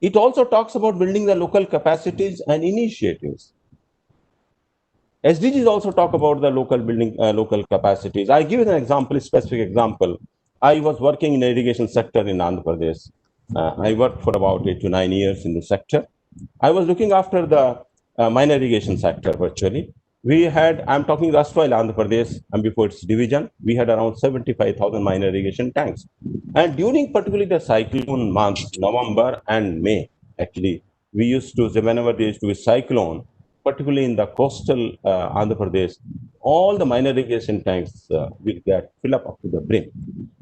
It also talks about building the local capacities and initiatives. SDGs also talk about the local capacities. I give an example, a specific example. I was working in the irrigation sector in Andhra Pradesh. I worked for about 8 to 9 years in the sector. I was looking after the minor irrigation sector virtually. We had, I'm talking erstwhile Andhra Pradesh, and before its division, we had around 75,000 minor irrigation tanks. And during particularly the cyclone months, November and May, actually, we used to, whenever there used to be cyclone, particularly in the coastal Andhra Pradesh, all the minor irrigation tanks will get fill up to the brim.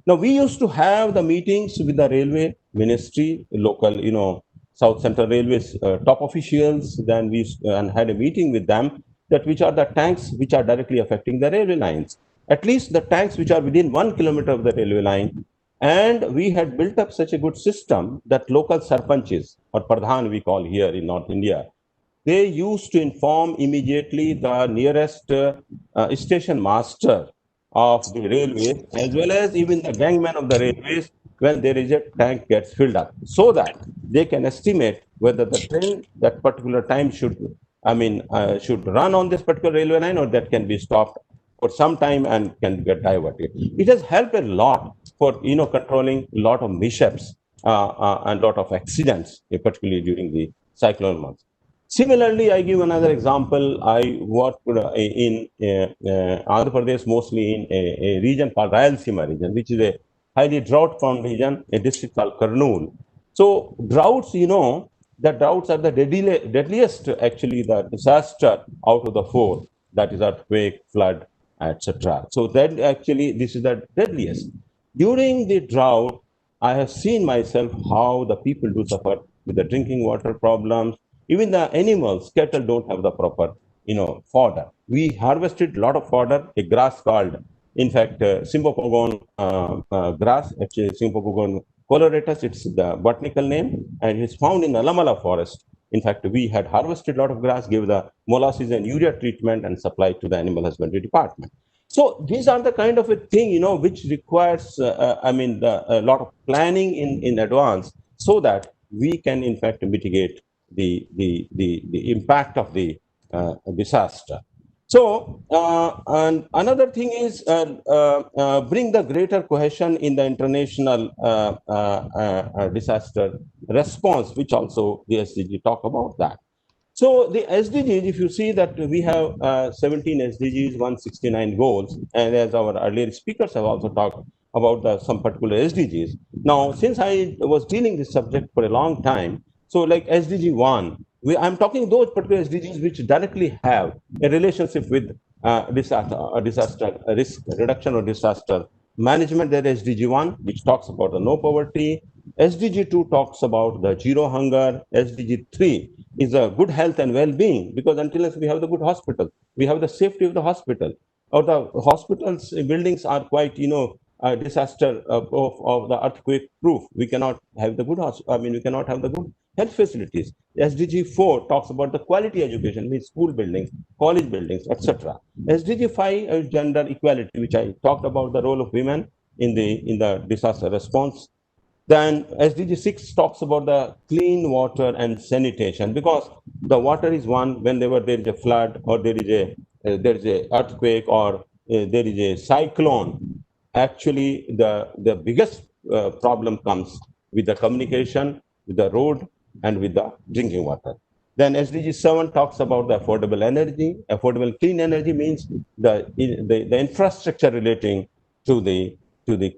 Now, we used to have the meetings with the railway ministry, local, South Central Railways top officials. Then we and had a meeting with them that which are the tanks which are directly affecting the railway lines. At least the tanks which are within 1 kilometer of the railway line. And we had built up such a good system that local sarpanches, or pradhan we call here in North India, they used to inform immediately the nearest station master of the railways, as well as even the gangman of the railways, when there is a tank gets filled up, so that they can estimate whether the train that particular time should run on this particular railway line, or that can be stopped for some time and can get diverted. It has helped a lot for controlling a lot of mishaps and a lot of accidents, particularly during the cyclone months. Similarly, I give another example. I worked in Andhra Pradesh, mostly in a region called Rayalaseema region, which is a highly drought-prone region, a district called Kurnool. So droughts, the droughts are the deadliest, actually, the disaster out of the four, that is earthquake, flood, etc. So that actually, this is the deadliest. During the drought, I have seen myself how the people do suffer with the drinking water problems. Even the animals, cattle don't have the proper, fodder. We harvested a lot of fodder, a grass called, in fact, Sympopogon grass, actually Sympopogon coloratus, it's the botanical name, and it's found in the Alamala forest. In fact, we had harvested a lot of grass, gave the molasses and urea treatment, and supplied to the animal husbandry department. So these are the kind of a thing, which requires, a lot of planning in advance, so that we can, in fact, mitigate the impact of the disaster. So, and another thing is bring the greater cohesion in the international disaster response, which also the SDG talk about that. So the SDGs, if you see that we have 17 SDGs, 169 goals, and as our earlier speakers have also talked about some particular SDGs. Now, since I was dealing this subject for a long time, so like SDG 1, I'm talking those particular SDGs which directly have a relationship with disaster risk reduction or disaster management. There is SDG 1, which talks about the no poverty. SDG 2 talks about the zero hunger. SDG 3 is a good health and well-being, because until we have the good hospital, we have the safety of the hospital, or the hospitals buildings are quite, disaster of the earthquake proof. We cannot have the good we cannot have the good health facilities. SDG 4 talks about the quality education, means school buildings, college buildings, etc. SDG 5 is gender equality, which I talked about the role of women in the disaster response. Then SDG 6 talks about the clean water and sanitation, because the water is one. Whenever there is a flood, or there is a earthquake, or there is a cyclone, actually the biggest problem comes with the communication, with the road, and with the drinking water. Then SDG 7 talks about the affordable energy. Affordable clean energy means the infrastructure relating to the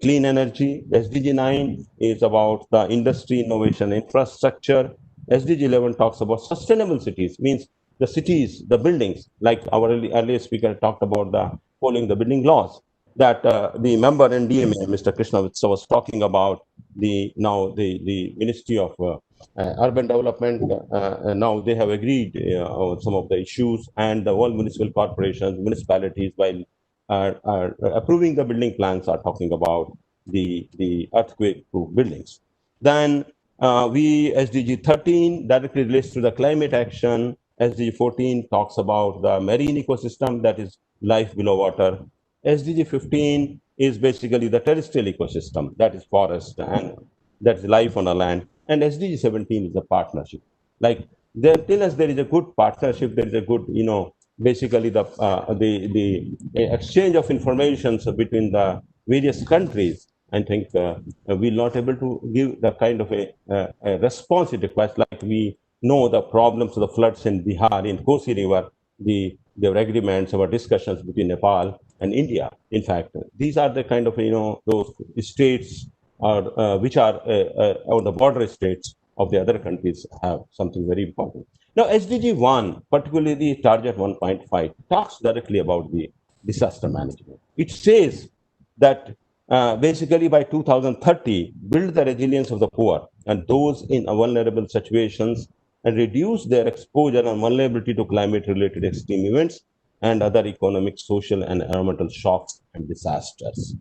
clean energy. SDG 9 is about the industry, innovation, infrastructure. SDG 11 talks about sustainable cities, means the cities, the buildings, like our earlier speaker talked about following the building laws, that the member in Ndma, Mr. Krishna was talking about the Ministry of Urban Development. Now they have agreed on some of the issues, and the all municipal corporations, municipalities, while approving the building plans, are talking about the earthquake-proof buildings. Then SDG 13 directly relates to the climate action. SDG 14 talks about the marine ecosystem, that is life below water. SDG 15 is basically the terrestrial ecosystem, that is forest, and that's life on the land. And SDG 17 is a partnership. Like, till as there is a good partnership, there is a good, basically the exchange of information between the various countries. I think we're not able to give the kind of a response it requires. Like, we know the problems of the floods in Bihar, in Kosi River, the there were agreements, there were discussions between Nepal and India. In fact, these are the kind of, those states which are on the border states of the other countries have something very important. Now, SDG 1, particularly the target 1.5, talks directly about the disaster management. It says that basically by 2030, build the resilience of the poor and those in vulnerable situations and reduce their exposure and vulnerability to climate-related extreme events and other economic, social, and environmental shocks and disasters.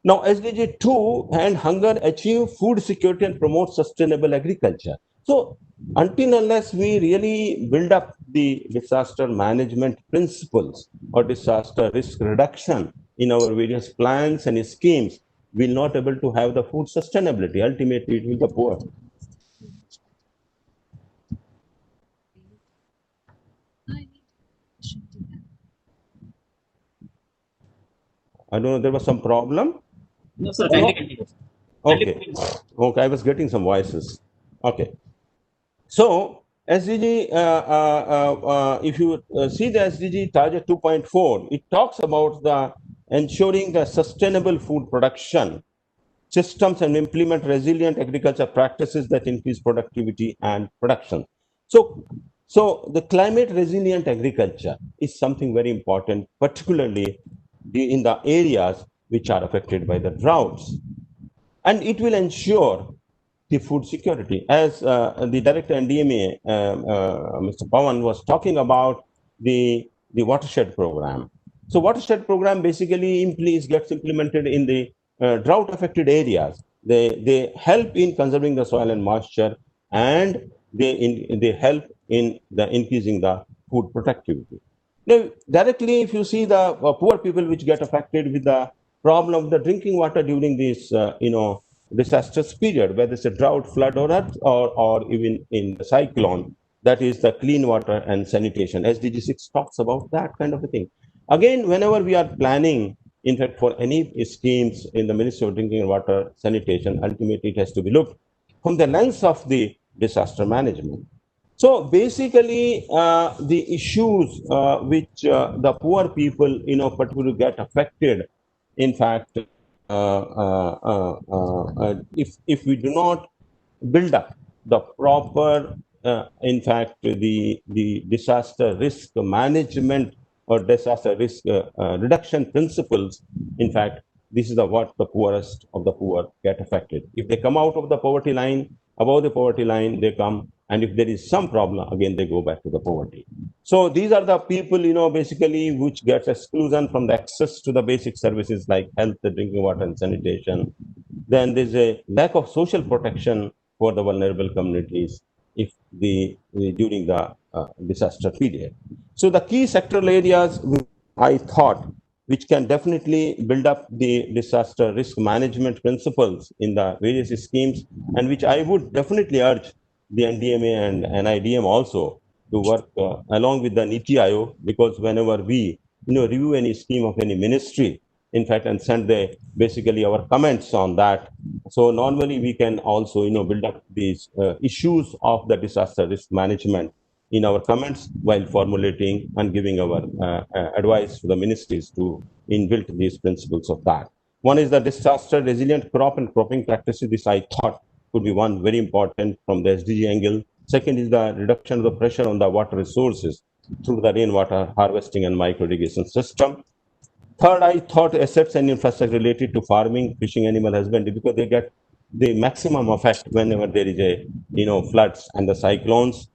Now, SDG 2 and hunger achieve food security and promote sustainable agriculture. So, until unless we really build up the disaster management principles or disaster risk reduction in our various plans and schemes, we'll not able to have the food sustainability. Ultimately, it will be the poor. I don't know, there was some problem. No, sir, kindly continue. Okay. Okay, I was getting some voices. Okay. So, SDG, if you see the SDG target 2.4, it talks about the ensuring the sustainable food production systems and implement resilient agriculture practices that increase productivity and production. So the climate resilient agriculture is something very important, particularly in the areas which are affected by the droughts. And it will ensure the food security. As the director Ndma, Mr. Pawan, was talking about the watershed program. So watershed program basically gets implemented in the drought affected areas. They help in conserving the soil and moisture, and they help in the increasing the food productivity. Now, directly, if you see the poor people which get affected with the problem of the drinking water during this, disastrous period, whether it's a drought, flood, or even in the cyclone, that is the clean water and sanitation. SDG 6 talks about that kind of a thing. Again, whenever we are planning, in fact, for any schemes in the Ministry of Drinking Water Sanitation, ultimately it has to be looked from the lens of the disaster management. So basically, the issues which the poor people, particularly get affected, in fact, if we do not build up the proper, in fact, the disaster risk management or disaster risk reduction principles, in fact, this is what the poorest of the poor get affected. If they come out of the poverty line, above the poverty line, they come, and if there is some problem, again, they go back to the poverty. So these are the people, basically, which gets exclusion from the access to the basic services like health, drinking water, and sanitation. Then there's a lack of social protection for the vulnerable communities if during the disaster period. So the key sectoral areas, I thought, which can definitely build up the disaster risk management principles in the various schemes, and which I would definitely urge the Ndma and NIDM also to work along with the NITI Aayog, because whenever we review any scheme of any ministry, in fact, and send basically our comments on that. So normally we can also build up these issues of the disaster risk management in our comments while formulating and giving our advice to the ministries to inbuilt these principles of that. One is the disaster resilient crop and cropping practices. This I thought could be one very important from the SDG angle. Second is the reduction of the pressure on the water resources through the rainwater harvesting and micro irrigation system. Third, I thought assets and infrastructure related to farming, fishing, animal husbandry, because they get the maximum effect whenever there is a floods and the cyclones.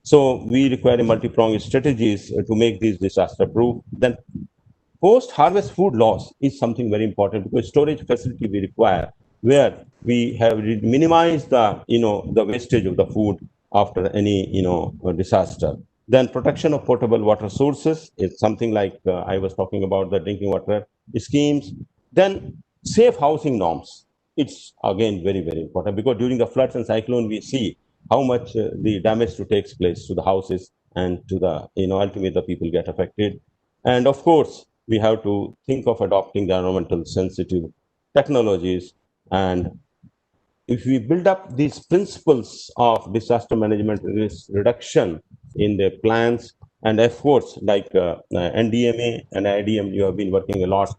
So we require multi-pronged strategies to make these disaster proof. Then post-harvest food loss is something very important, because storage facility we require where we have minimized the the wastage of the food after any disaster. Then protection of potable water sources is something like I was talking about the drinking water schemes. Then safe housing norms. It's again very, very important, because during the floods and cyclone we see how much the damage takes place to the houses and to the ultimately the people get affected. And of course, we have to think of adopting the environmental sensitive technologies. And if we build up these principles of disaster management risk reduction in the plans, and efforts like NDMA and IDM, you have been working a lot,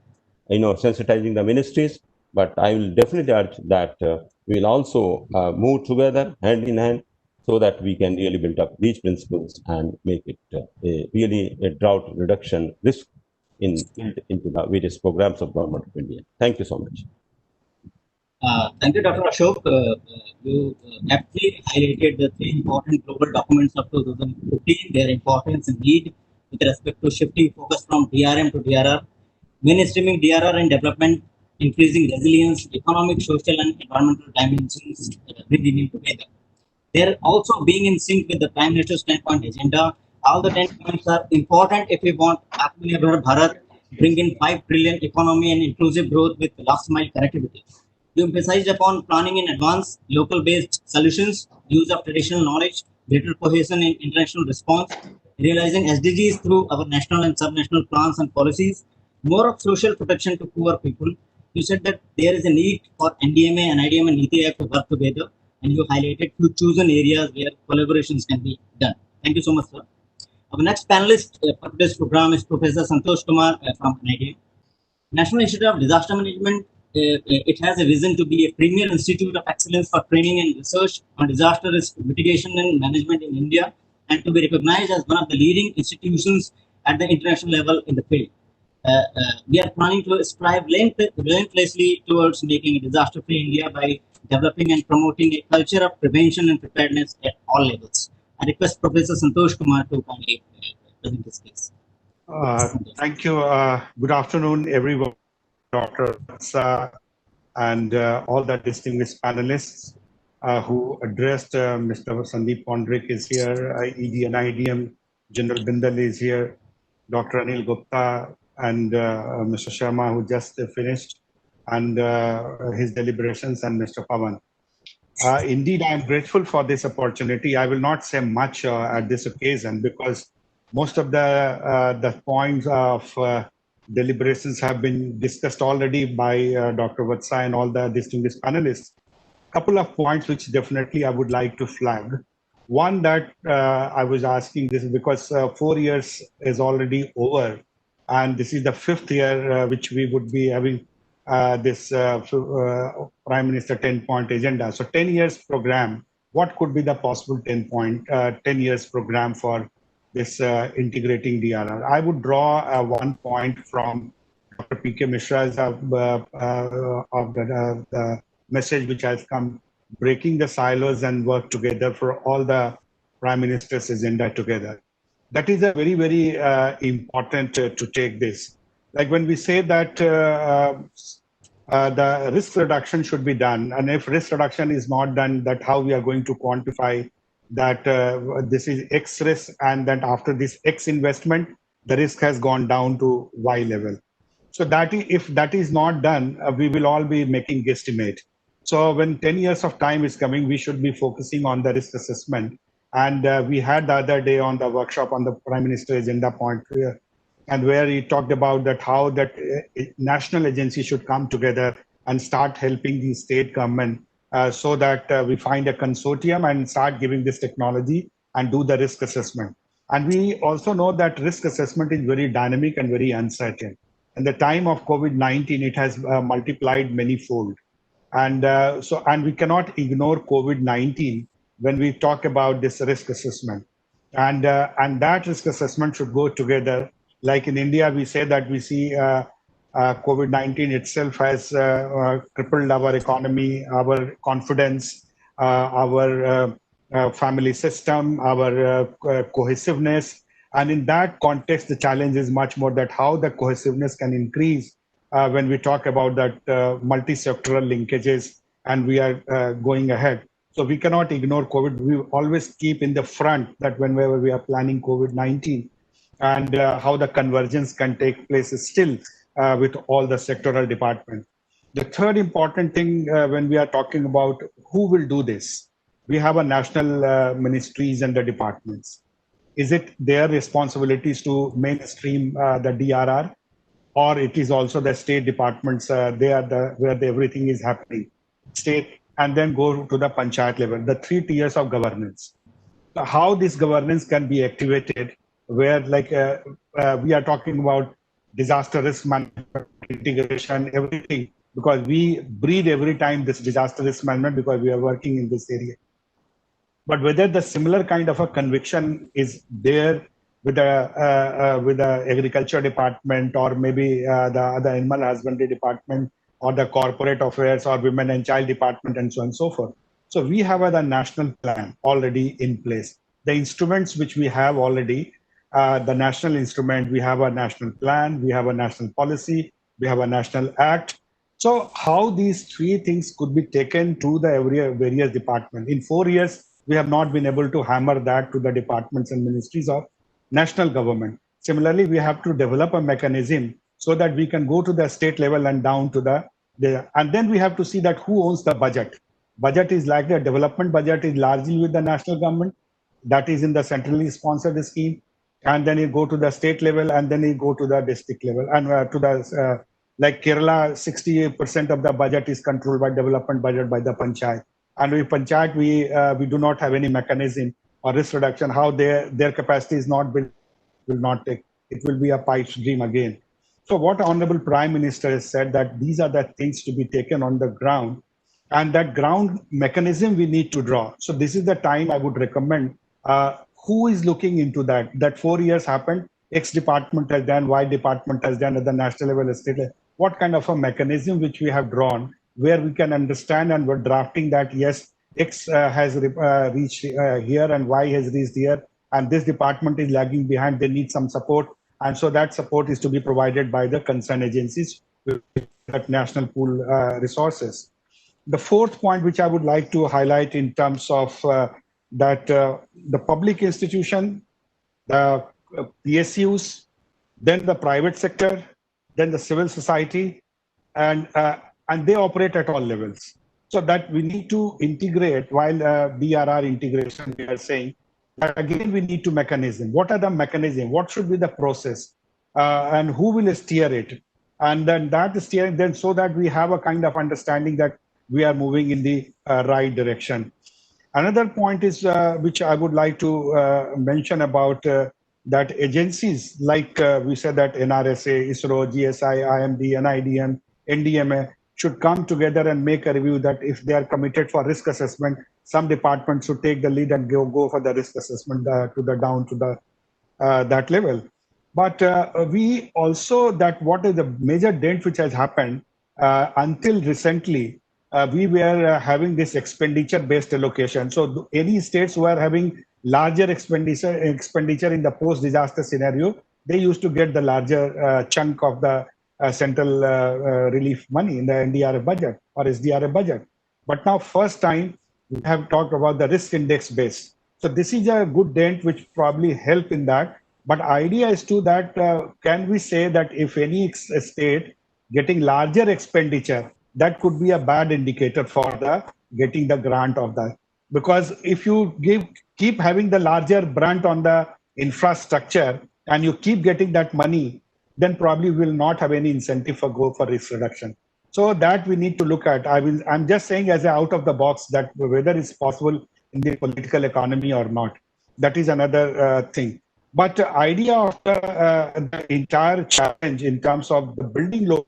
sensitizing the ministries. But I will definitely urge that we will also move together hand in hand so that we can really build up these principles and make it a drought reduction risk into the various programs of Government of India. Thank you so much. Thank you, Dr. Ashok. You aptly highlighted the three important global documents of 2015, their importance and need with respect to shifting focus from DRM to DRR, mainstreaming DRR and development, increasing resilience, economic, social, and environmental dimensions, bringing them together. They're also being in sync with the Prime Minister's 10-point agenda. All the 10 points are important if we want Atmanirbhar Bharat, bring in 5 trillion economy and inclusive growth with last mile connectivity. You emphasized upon planning in advance, local-based solutions, use of traditional knowledge, greater cohesion in international response, realizing SDGs through our national and subnational plans and policies, more of social protection to poor people. You said that there is a need for NDMA and IDM and NITI Aayog to work together, and you highlighted few chosen areas where collaborations can be done. Thank you so much, sir. Our next panelist for today's program is Professor Santosh Kumar from NITI. National Institute of Disaster Management, it has a vision to be a premier institute of excellence for training and research on disaster risk mitigation and management in India, and to be recognized as one of the leading institutions at the international level in the field. We are planning to strive relentlessly towards making a disaster-free India by developing and promoting a culture of prevention and preparedness at all levels. I request Professor Santosh Kumar to kindly present his case. Thank you. Good afternoon, everyone. Dr. and all the distinguished panelists who addressed Mr. Sandeep Pondrik is here, ED and IDM, General Bindal is here, Dr. Anil Gupta, and Mr. Sharma, who just finished, and his deliberations, and Mr. Pawan. Indeed, I am grateful for this opportunity. I will not say much at this occasion because most of the points of deliberations have been discussed already by Dr. Vatsa and all the distinguished panelists. A couple of points which definitely I would like to flag. One that I was asking this because 4 years is already over, and this is the 5th year which we would be having this Prime Minister 10-point agenda. So 10 years program, what could be the possible 10 years program for this integrating DRR? I would draw one point from Dr. P.K. Mishra's of the message which has come, breaking the silos and work together for all the Prime Minister's agenda together. That is a very, very important to take this. Like when we say that the risk reduction should be done, and if risk reduction is not done, that how we are going to quantify that this is X risk, and that after this X investment, the risk has gone down to Y level. So that if that is not done, we will all be making guesstimate. So when 10 years of time is coming, we should be focusing on the risk assessment. And we had the other day on the workshop on the Prime Minister agenda point, and where he talked about that how that national agency should come together and start helping the state government so that we find a consortium and start giving this technology and do the risk assessment. And we also know that risk assessment is very dynamic and very uncertain. In the time of COVID-19, it has multiplied many-fold. And we cannot ignore COVID-19 when we talk about this risk assessment. And that risk assessment should go together. Like in India, we say that we see COVID-19 itself has crippled our economy, our confidence, our family system, our cohesiveness. And in that context, the challenge is much more that how the cohesiveness can increase when we talk about that multi-sectoral linkages and we are going ahead. So we cannot ignore COVID. We always keep in the front that whenever we are planning COVID-19 and how the convergence can take place is still with all the sectoral departments. The third important thing when we are talking about who will do this, we have a national ministries and the departments. Is it their responsibilities to mainstream the DRR, or it is also the state departments? They are where everything is happening, state, and then go to the panchayat level, the 3 tiers of governance. How this governance can be activated where we are talking about disaster risk management, integration, everything, because we breathe every time this disaster risk management because we are working in this area. But whether the similar kind of a conviction is there with the agriculture department, or maybe the other animal husbandry department, or the corporate affairs, or women and child department, and so on and so forth. So we have the national plan already in place. The instruments which we have already, the national instrument, we have a national plan, we have a national policy, we have a national act. So how these three things could be taken to the various departments? In 4 years, we have not been able to hammer that to the departments and ministries of national government. Similarly, we have to develop a mechanism so that we can go to the state level and down to and then we have to see that who owns the budget. Budget is like the development budget is largely with the national government, that is in the centrally sponsored scheme, and then you go to the state level, and then you go to the district level, and to the like Kerala, 60% of the budget is controlled by development budget by the panchayat. And with panchayat, we do not have any mechanism or risk reduction. How their capacity is not built, will not take. It will be a pipe dream again. So what Honorable Prime Minister has said, that these are the things to be taken on the ground, and that ground mechanism we need to draw. So this is the time I would recommend. Who is looking into that? That 4 years happened. X department has done, Y department has done at the national level, state level. What kind of a mechanism which we have drawn, where we can understand, and we're drafting that, yes, X has reached here and Y has reached here, and this department is lagging behind, they need some support. And so that support is to be provided by the concerned agencies with that national pool resources. The fourth point which I would like to highlight in terms of the public institution, the PSUs, then the private sector, then the civil society, and they operate at all levels. So that we need to integrate, while DRR integration, we are saying, that again, we need to mechanism. What are the mechanism? What should be the process? And who will steer it? And then that steering, then so that we have a kind of understanding that we are moving in the right direction. Another point is, which I would like to mention about that agencies, like we said that NRSA, ISRO, GSI, IMD, NIDM, Ndma should come together and make a review that if they are committed for risk assessment, some departments should take the lead and go for the risk assessment to the down to the that level. But we also, that what is the major dent which has happened until recently, we were having this expenditure-based allocation. So any states who are having larger expenditure in the post-disaster scenario, they used to get the larger chunk of the central relief money in the NDRF budget or SDRF budget. But now, first time, we have talked about the risk index base. So this is a good dent which probably help in that. But idea is to that, can we say that if any state getting larger expenditure, that could be a bad indicator for the getting the grant of that. Because if you keep having the larger grant on the infrastructure and you keep getting that money, then probably will not have any incentive for go for risk reduction. So that we need to look at. I'm just saying as a out of the box that whether it's possible in the political economy or not. That is another thing. But the idea of the entire challenge in terms of the building law,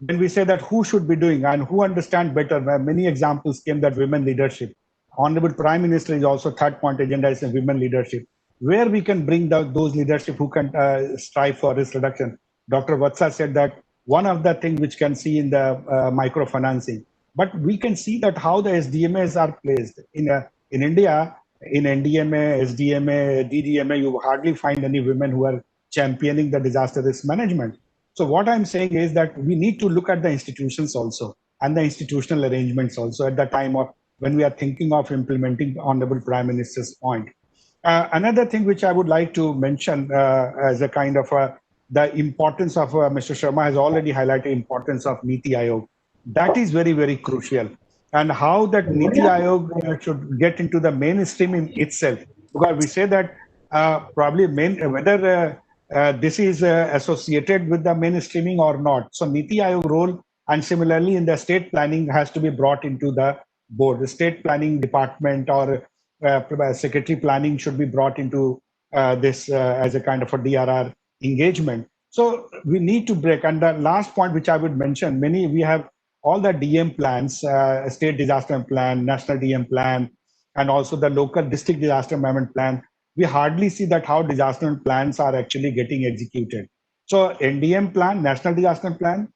when we say that who should be doing and who understand better, many examples came that women leadership. Honorable Prime Minister is also third point agenda is women leadership, where we can bring those leadership who can strive for risk reduction. Dr. Vatsa said that one of the things which can see in the microfinancing, but we can see that how the SDMAs are placed in India. In Ndma, SDMA, DRM, you hardly find any women who are championing the disaster risk management. So what I'm saying is that we need to look at the institutions also and the institutional arrangements also at the time of when we are thinking of implementing the Honorable Prime Minister's point. Another thing which I would like to mention as a kind of the importance of Mr. Sharma has already highlighted importance of Niti Aayog. That is very, very crucial. And how that Niti Aayog should get into the mainstream in itself. Because we say that probably whether this is associated with the mainstreaming or not. So Niti Aayog role, and similarly in the state planning has to be brought into the board. The state planning department or secretary planning should be brought into this as a kind of a DRR engagement. So we need to break. And the last point which I would mention, we have all the DM plans, state disaster plan, national DM plan, and also the local district disaster management plan. We hardly see that how disaster plans are actually getting executed. So NDM plan, national disaster plan,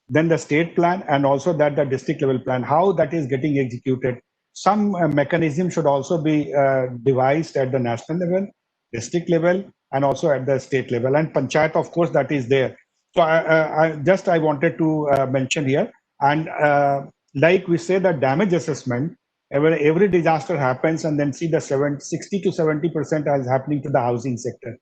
then the state plan, and also that the district level plan, how that is getting executed. Some mechanism should also be devised at the national level, district level, and also at the state level, and panchayat, of course, that is there. So I wanted to mention here, and like we say, the damage assessment, every disaster happens, and then see the 60 to 70% is happening to the housing sector.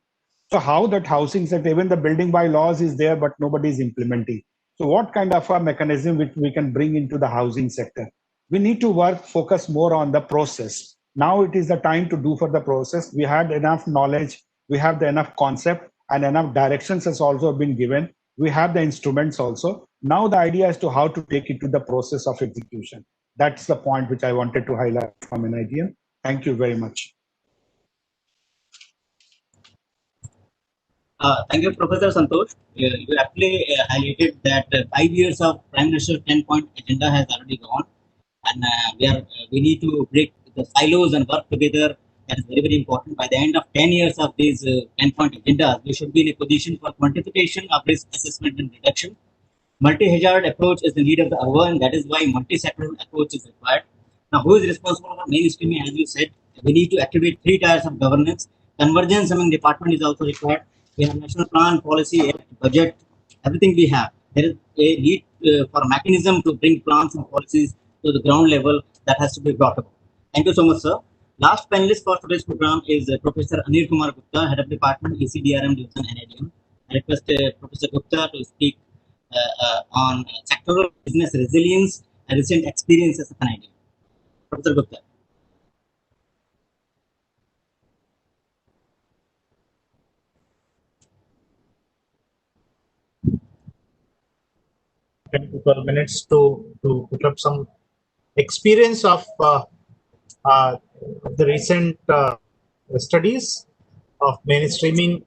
So how that housing sector, even the building by laws is there, but nobody is implementing. So what kind of a mechanism which we can bring into the housing sector? We need to focus more on the process. Now it is the time to do for the process. We had enough knowledge, we have the enough concept, and enough directions has also been given. We have the instruments also. Now the idea is to how to take it to the process of execution. That's the point which I wanted to highlight from an idea. Thank you very much. Thank you, Professor Santosh. You actually highlighted that 5 years of Prime Minister's 10-point agenda has already gone, and we need to break the silos and work together. That is very, very important. By the end of 10 years of these 10-point agendas, we should be in a position for quantification of risk assessment and reduction. Multi-hazard approach is the need of the hour, and that is why multi-sectoral approach is required. Now, who is responsible for mainstreaming? As you said, we need to activate 3 tiers of governance. Convergence among department is also required. We have national plan, policy, budget, everything we have. There is a need for a mechanism to bring plans and policies to the ground level that has to be brought about. Thank you so much, sir. Last panelist for today's program is Professor Anil Kumar Gupta, Head of Department, ECDRM Division, NIDM. I request Professor Gupta to speak on sectoral business resilience and recent experiences of NIDM. Professor Gupta. To 12 minutes to put up some experience of the recent studies of mainstreaming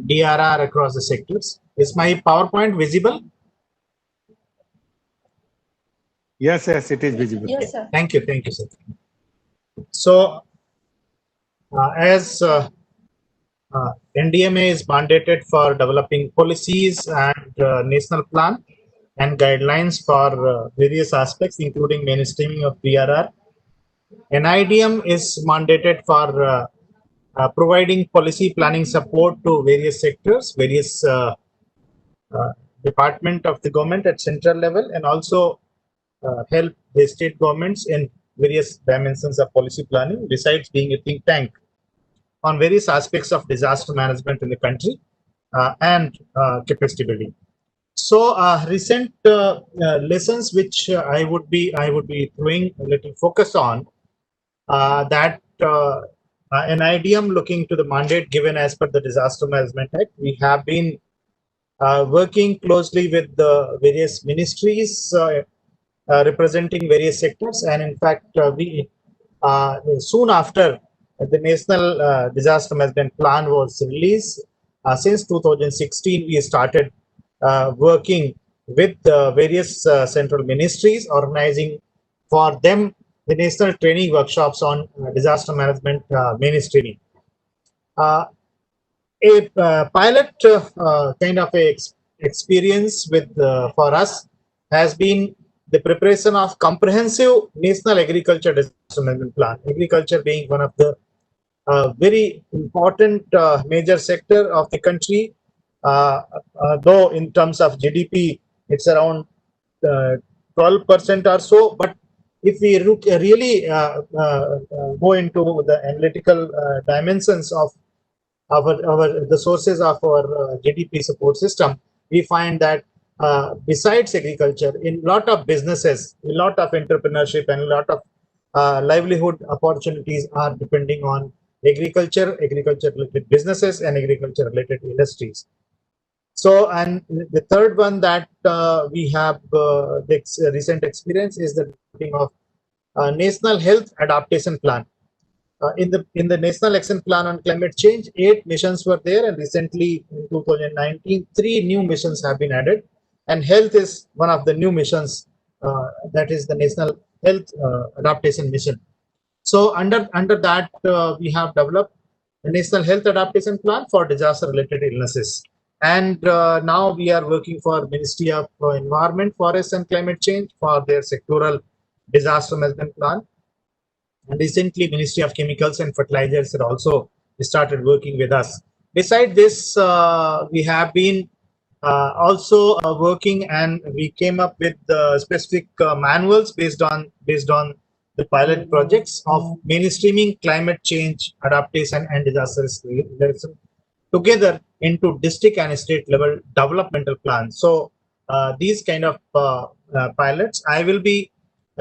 DRR across the sectors. Is my PowerPoint visible? Yes, it is visible. Yes, sir. Thank you, sir. So, as Ndma is mandated for developing policies and national plan and guidelines for various aspects, including mainstreaming of DRR. NIDM is mandated for providing policy planning support to various sectors, various department of the government at central level, and also help the state governments in various dimensions of policy planning, besides being a think tank on various aspects of disaster management in the country and capacity building. So recent lessons which I would be throwing a little focus on that NIDM, looking to the mandate given as per the Disaster Management Act, we have been working closely with the various ministries representing various sectors, and in fact we soon after the National Disaster Management Plan was released, since 2016 we started working with various central ministries, organizing for them the national training workshops on disaster management mainstreaming. A pilot kind of a experience with for us has been the preparation of comprehensive national agriculture disaster management plan. Agriculture being one of the very important major sector of the country, though in terms of GDP it's around 12% or so, but if we really go into the analytical dimensions of the sources of our GDP support system, we find that besides agriculture, in lot of businesses, a lot of entrepreneurship, and a lot of livelihood opportunities are depending on agriculture related businesses and agriculture related industries. So, and the third one that we have the recent experience is the developing of National Health Adaptation Plan. in the National Action Plan on Climate Change, 8 missions were there, and recently in 2019, 3 new missions have been added, and health is one of the new missions, that is the National Health Adaptation Mission. So under that, we have developed the National Health Adaptation Plan for disaster-related illnesses, and now we are working for Ministry of Environment, Forest and Climate Change for their sectoral disaster management plan. And recently, Ministry of Chemicals and Fertilizers had also started working with us. Beside this, we have been also working, and we came up with specific manuals based on the pilot projects of mainstreaming climate change, adaptation, and disaster risk reduction together into district and state level developmental plans. So these kind of pilots, I will be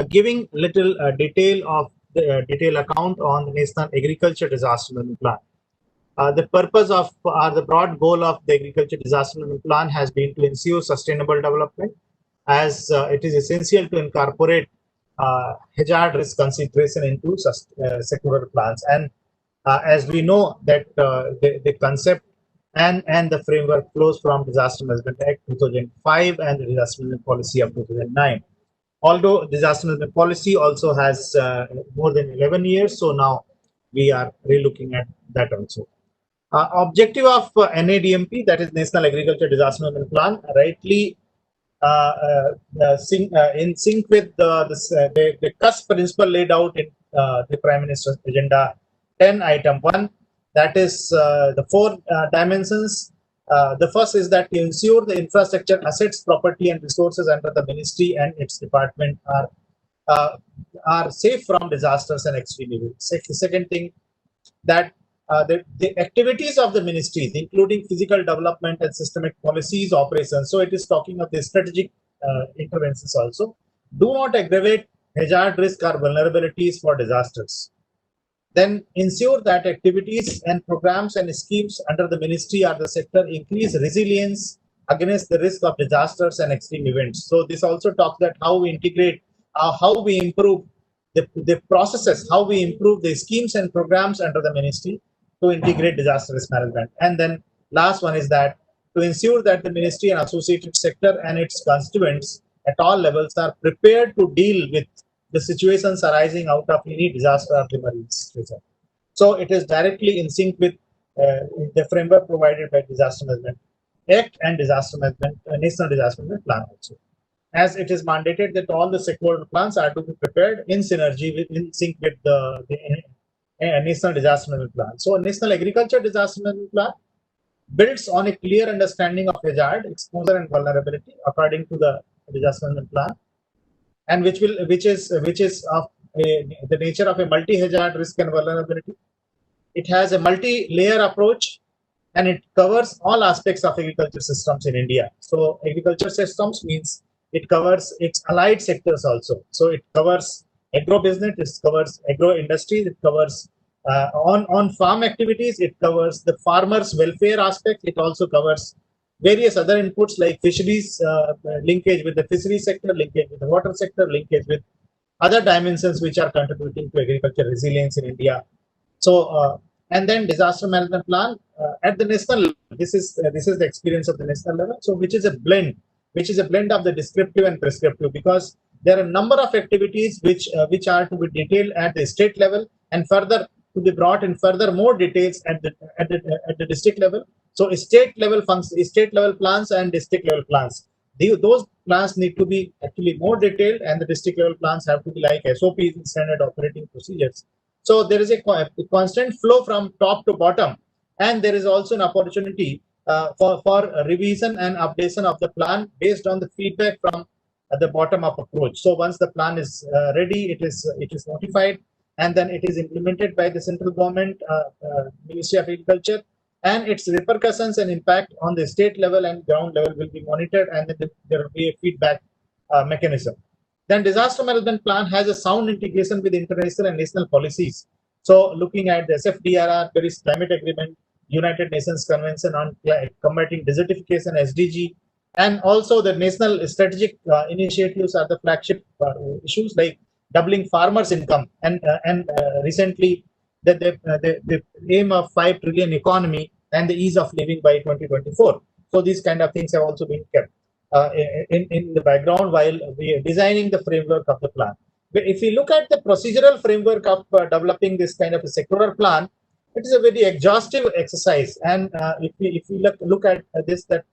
giving little detail of the detailed account on the National Agriculture Disaster Management Plan. The purpose of the broad goal of the Agriculture Disaster Management Plan has been to ensure sustainable development, as it is essential to incorporate hazard risk consideration into sectoral plans. And as we know that the concept and the framework flows from Disaster Management Act 2005 and the Disaster Management Policy of 2009. Although disaster management policy also has more than 11 years, so now we are relooking at that also. Objective of NADMP, that is National Agriculture Disaster Management Plan, rightly in sync with the CUS principle laid out in the Prime Minister's Agenda 10, Item 1, that is the 4 dimensions. The first is that to ensure the infrastructure, assets, property, and resources under the ministry and its department are safe from disasters and extreme events. The second thing, that the activities of the ministries, including physical development and systemic policies, operations, so it is talking of the strategic interventions also, do not aggravate hazard risk or vulnerabilities for disasters. Then ensure that activities and programs and schemes under the ministry or the sector increase resilience against the risk of disasters and extreme events. So this also talks that how we integrate, how we improve the processes, how we improve the schemes and programs under the ministry to integrate disaster risk management. And then last one is that to ensure that the ministry and associated sector and its constituents at all levels are prepared to deal with the situations arising out of any disaster or emergency. So it is directly in sync with the framework provided by Disaster Management Act and Disaster Management National Disaster Management Plan also, as it is mandated that all the sectoral plans are to be prepared in synergy in sync with the National Disaster Management Plan. So National Agriculture Disaster Management Plan builds on a clear understanding of hazard, exposure, and vulnerability according to the Disaster Management Plan, and which is of the nature of a multi-hazard risk and vulnerability. It has a multi-layer approach, and it covers all aspects of agriculture systems in India. So agriculture systems means it covers its allied sectors also. So it covers agro-business, it covers agro-industries, it covers on farm activities, it covers the farmers' welfare aspect, it also covers various other inputs like fisheries, linkage with the fisheries sector, linkage with the water sector, linkage with other dimensions which are contributing to agriculture resilience in India. So, and then disaster management plan at the national level. This is the experience of the national level. So, which is a blend of the descriptive and prescriptive, because there are a number of activities which are to be detailed at the state level and further to be brought in further more details at the district level. So state level plans and district level plans. Those plans need to be actually more detailed, and the district level plans have to be like SOPs, standard operating procedures. So there is a constant flow from top to bottom, and there is also an opportunity for revision and updation of the plan based on the feedback from the bottom up approach. So once the plan is ready, it is notified, and then it is implemented by the central government, Ministry of Agriculture, and its repercussions and impact on the state level and ground level will be monitored, and then there will be a feedback mechanism. Then disaster management plan has a sound integration with international and national policies. So looking at the SFDRR, Paris Climate Agreement, United Nations Convention on Combating Desertification, SDG, and also the national strategic initiatives are the flagship issues like doubling farmers' income, and recently the aim of 5 trillion economy and the ease of living by 2024. So these kind of things have also been kept in the background while we are designing the framework of the plan. But if we look at the procedural framework of developing this kind of a sectoral plan, it is a very exhaustive exercise. And if we look at this, that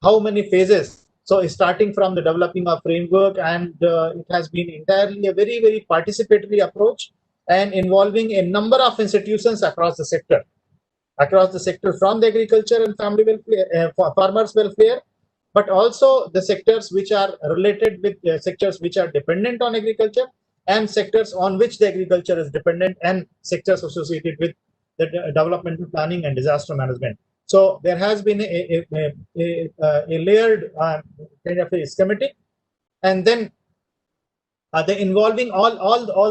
how many phases. So starting from the developing of framework, and it has been entirely a very, very participatory approach and involving a number of institutions across the sector from the agriculture and family welfare, farmers welfare, but also the sectors which are related with sectors which are dependent on agriculture, and sectors on which the agriculture is dependent, and sectors associated with the developmental planning and disaster management. So there has been a layered kind of a schematic, and then they involving all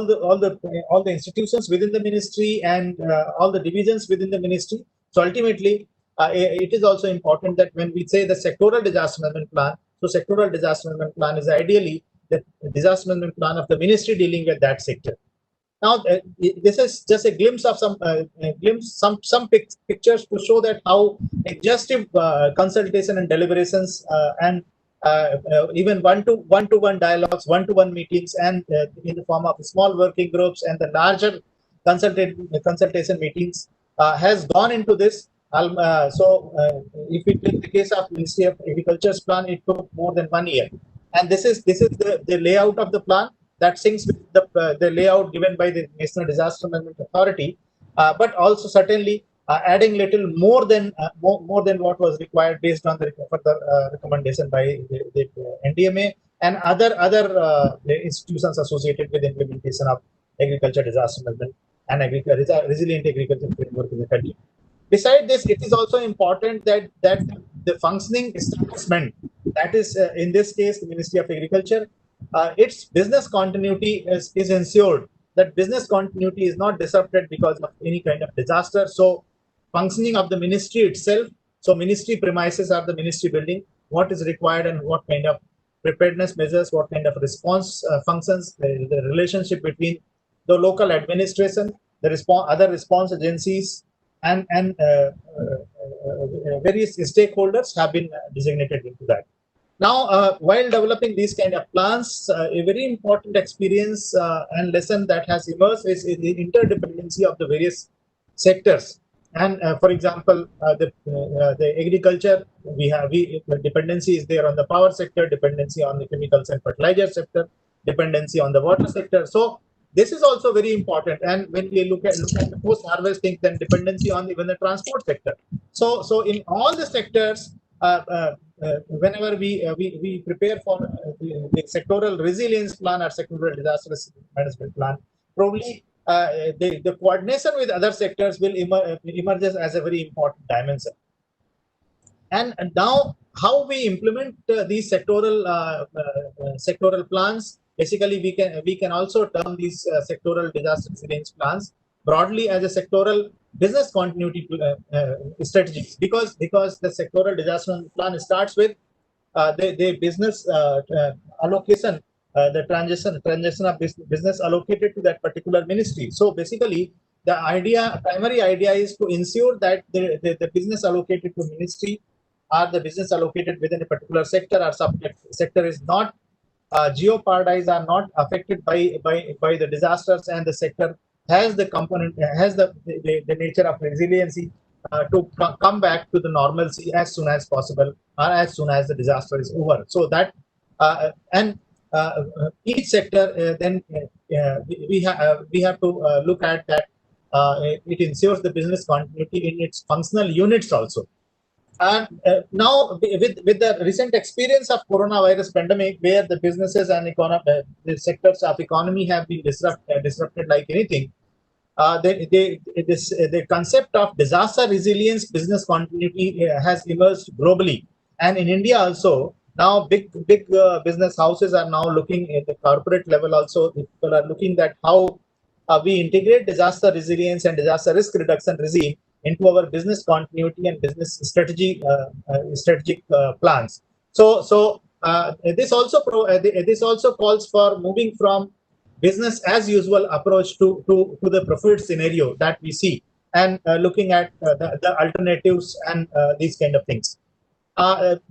the institutions within the ministry and all the divisions within the ministry. So ultimately, it is also important that when we say the sectoral disaster management plan, so sectoral disaster management plan is ideally the disaster management plan of the ministry dealing with that sector. Now, this is just a glimpse of some pictures to show that how exhaustive consultation and deliberations and even one-to-one dialogues, one-to-one meetings, and in the form of small working groups and the larger consultation meetings has gone into this. If we take the case of Ministry of Agriculture's plan, it took more than 1 year, and this is the layout of the plan that syncs with the layout given by the National Disaster Management Authority, but also certainly adding little more than what was required based on the further recommendation by the Ndma and other institutions associated with implementation of agriculture disaster management and resilient agriculture framework in the country. Besides this, it is also important that the functioning establishment, that is in this case the Ministry of Agriculture, its business continuity is ensured. That business continuity is not disrupted because of any kind of disaster. So functioning of the ministry itself, so ministry premises are the ministry building, what is required and what kind of preparedness measures, what kind of response functions, the relationship between the local administration, the other response agencies, and various stakeholders have been designated into that. Now, while developing these kind of plans, a very important experience and lesson that has emerged is the interdependency of the various sectors. And for example, the agriculture, the dependency is there on the power sector, dependency on the chemicals and fertilizer sector, dependency on the water sector. So this is also very important. And when we look at the post-harvesting, then dependency on even the transport sector. So in all the sectors, whenever we prepare for the sectoral resilience plan or sectoral disaster management plan, probably the coordination with other sectors will emerge as a very important dimension. And now, how we implement these sectoral plans? Basically, we can also term these sectoral disaster resilience plans broadly as a sectoral business continuity strategies, because the sectoral disaster plan starts with the business allocation, the transition of business allocated to that particular ministry. So basically, the primary idea is to ensure that the business allocated to ministry or the business allocated within a particular sector or sector is not jeopardized, are not affected by the disasters, and the sector has the component, has the nature of resiliency to come back to the normalcy as soon as possible or as soon as the disaster is over. So that each sector then we have to look at that it ensures the business continuity in its functional units also. And now with the recent experience of coronavirus pandemic, where the businesses and the sectors of economy have been disrupted like anything, the concept of disaster resilience business continuity has emerged globally, and in India also. Now big business houses are now looking at the corporate level also. People are looking at how we integrate disaster resilience and disaster risk reduction regime into our business continuity and business strategic plans. So this also calls for moving from business as usual approach to the profit scenario that we see, and looking at the alternatives and these kind of things.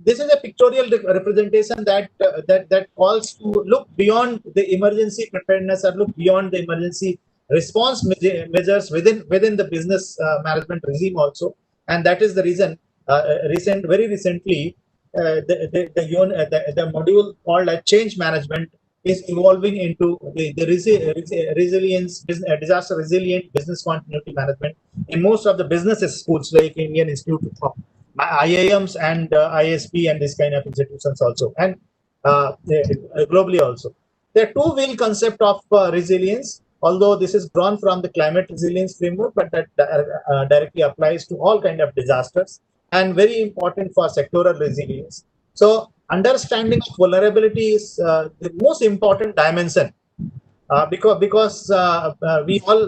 This is a pictorial representation that calls to look beyond the emergency preparedness or look beyond the emergency response measures within the business management regime also, and that is the reason very recently the module called a change management is evolving into the resilience disaster resilient business continuity management in most of the businesses schools like Indian Institute of IIMs and ISP and this kind of institutions also, and globally also. The two-wheel concept of resilience, although this is drawn from the climate resilience framework, but that directly applies to all kind of disasters and very important for sectoral resilience. So understanding of vulnerability is the most important dimension because we all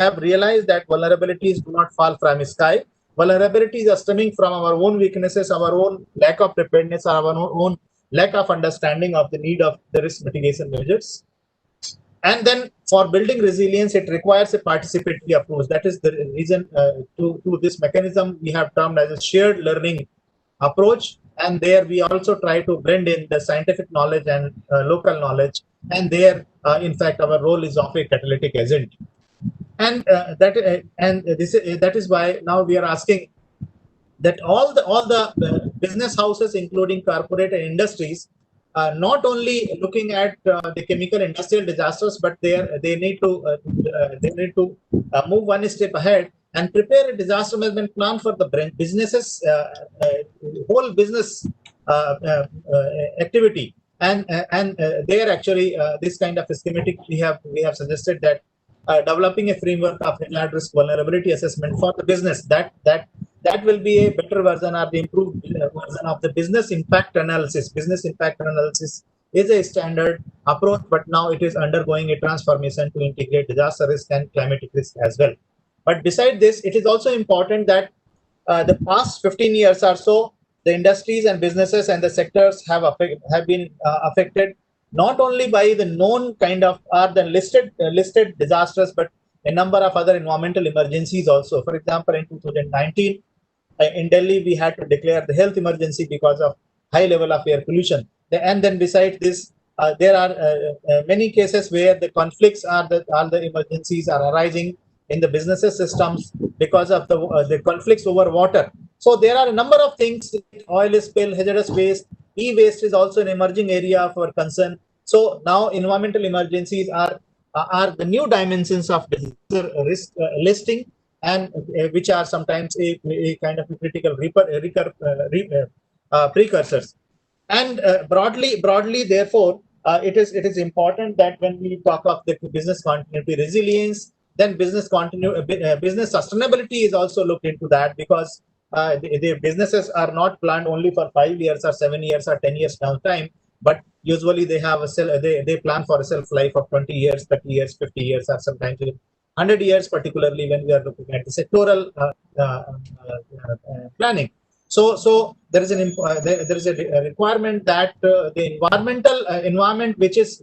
have realized that vulnerabilities do not fall from the sky. Vulnerabilities are stemming from our own weaknesses, our own lack of preparedness, or our own lack of understanding of the need of the risk mitigation measures. And then for building resilience, it requires a participatory approach. That is the reason to this mechanism we have termed as a shared learning approach. And there we also try to blend in the scientific knowledge and local knowledge. And there, in fact, our role is of a catalytic agent. And that is why now we are asking that all the business houses, including corporate and industries, not only looking at the chemical industrial disasters, but they need to move one step ahead and prepare a disaster management plan for the businesses, whole business activity. And there actually this kind of schematic we have suggested that developing a framework of hazard risk vulnerability assessment for the business that will be a better version or the improved version of the business impact analysis. Business impact analysis is a standard approach, but now it is undergoing a transformation to integrate disaster risk and climatic risk as well. But beside this, it is also important that the past 15 years or so, the industries and businesses and the sectors have been affected not only by the known kind of or the listed disasters, but a number of other environmental emergencies also. For example, in 2019, in Delhi, we had to declare the health emergency because of high level of air pollution. And then besides this, there are many cases where the conflicts all the emergencies are arising in the businesses systems because of the conflicts over water. So there are a number of things: oil spill, hazardous waste, e-waste is also an emerging area of our concern. So now environmental emergencies are the new dimensions of disaster risk listing, and which are sometimes a kind of a critical precursors. And broadly, therefore, it is important that when we talk of the business continuity resilience, then business sustainability is also looked into that, because the businesses are not planned only for 5 years or 7 years or 10 years down time, but usually they have they plan for a shelf life of 20 years, 30 years, 50 years, or sometimes 100 years, particularly when we are looking at the sectoral planning. So there is a requirement that the environment, which is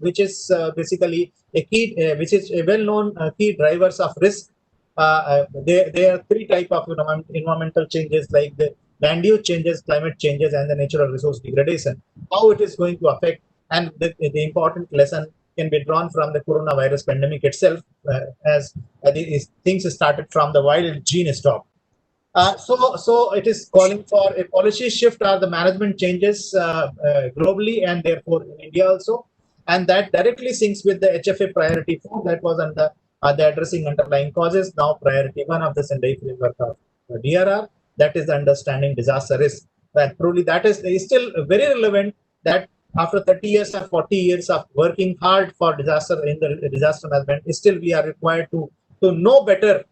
basically a key, which is a well-known key drivers of risk. There are three types of environmental changes, like the land use changes, climate changes, and the natural resource degradation. How it is going to affect, and the important lesson can be drawn from the coronavirus pandemic itself, as things started from the wild gene stock. So it is calling for a policy shift or the management changes globally and therefore in India also, and that directly syncs with the HFA priority 4 that was under the addressing underlying causes. Now priority 1 of the Sendai framework of DRR, that is the understanding disaster risk. And truly that is still very relevant, that after 30 years or 40 years of working hard for disaster in the disaster management, still we are required to know better,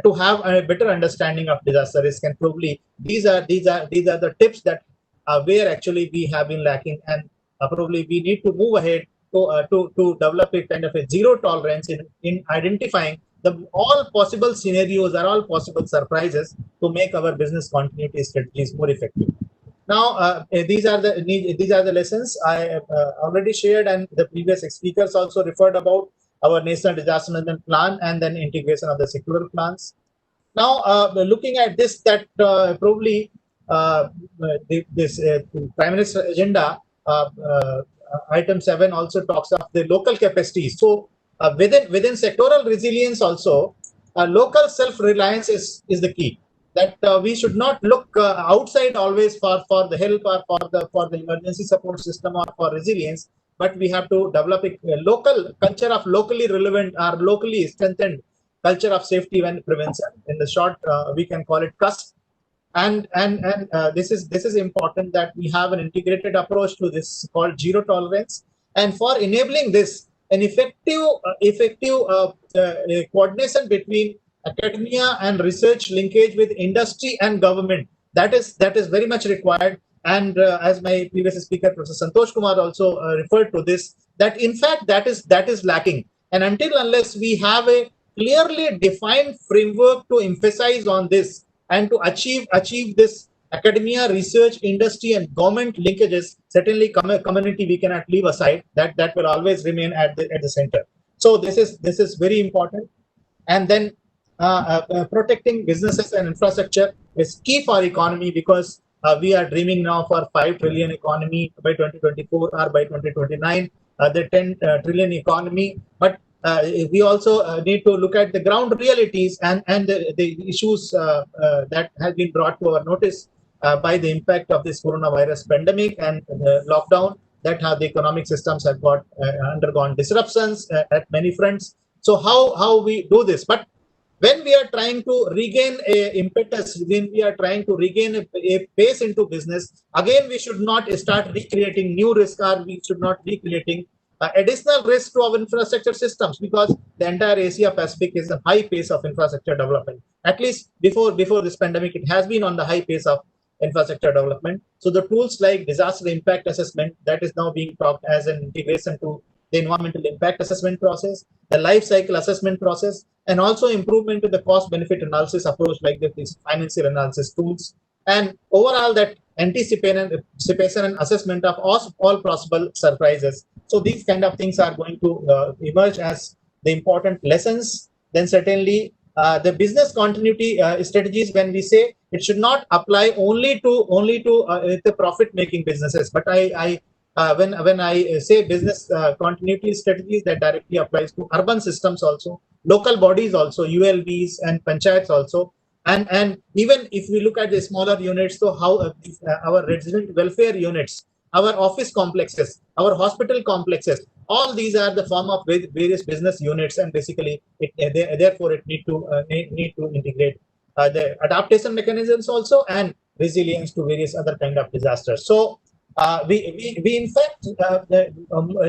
to have a better understanding of disaster risk. And probably these are the tips that where actually we have been lacking, and probably we need to move ahead to develop a kind of a zero tolerance in identifying all possible scenarios or all possible surprises to make our business continuity strategies more effective. Now, these are the lessons I already shared, and the previous speakers also referred about our national disaster management plan and then integration of the sectoral plans. Now, looking at this, that probably this Prime Minister agenda item 7 also talks of the local capacities. So within sectoral resilience also, local self-reliance is the key. That we should not look outside always for the help or for the emergency support system or for resilience, but we have to develop a local culture of locally relevant or locally strengthened culture of safety and prevention. In the short, we can call it CUSP. And this is important that we have an integrated approach to this called zero tolerance. And for enabling this, an effective coordination between academia and research linkage with industry and government, that is very much required. And as my previous speaker, Professor Santosh Kumar, also referred to this, that in fact that is lacking. And unless we have a clearly defined framework to emphasize on this and to achieve this academia, research, industry, and government linkages, certainly community we cannot leave aside. That will always remain at the center. So this is very important. And then protecting businesses and infrastructure is key for economy, because we are dreaming now for 5 trillion economy by 2024 or by 2029, the 10 trillion economy. But we also need to look at the ground realities and the issues that have been brought to our notice by the impact of this coronavirus pandemic and the lockdown, that how the economic systems have undergone disruptions at many fronts. So how we do this? But when we are trying to regain a impetus, when we are trying to regain a pace into business, again we should not start recreating new risk, or we should not recreating additional risk to our infrastructure systems, because the entire Asia Pacific is a high pace of infrastructure development. At least before this pandemic, it has been on the high pace of infrastructure development. So the tools like disaster impact assessment, that is now being talked as an integration to the environmental impact assessment process, the life cycle assessment process, and also improvement to the cost benefit analysis approach like these financial analysis tools, and overall that anticipation and assessment of all possible surprises. So these kind of things are going to emerge as the important lessons. Then certainly the business continuity strategies, when we say it should not apply only to the profit making businesses, but when I say business continuity strategies, that directly applies to urban systems also, local bodies also, ULBs and panchayats also, and even if we look at the smaller units, so how our resident welfare units, our office complexes, our hospital complexes, all these are the form of various business units, and basically therefore it need to integrate the adaptation mechanisms also and resilience to various other kind of disasters. So we in fact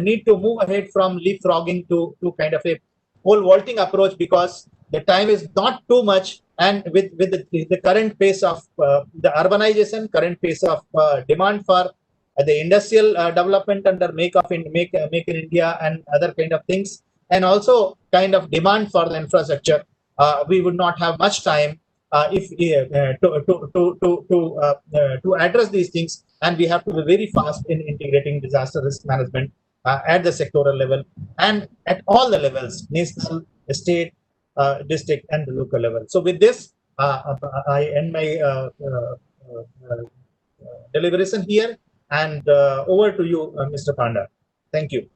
need to move ahead from leapfrogging to kind of a pole vaulting approach, because the time is not too much, and with the current pace of the urbanization, current pace of demand for the industrial development under make in India and other kind of things, and also kind of demand for the infrastructure, we would not have much time if to address these things, and we have to be very fast in integrating disaster risk management at the sectoral level and at all the levels, national, state, district, and the local level. So with this, I end my deliberation here, and over to you, Mr. Panda. Thank you.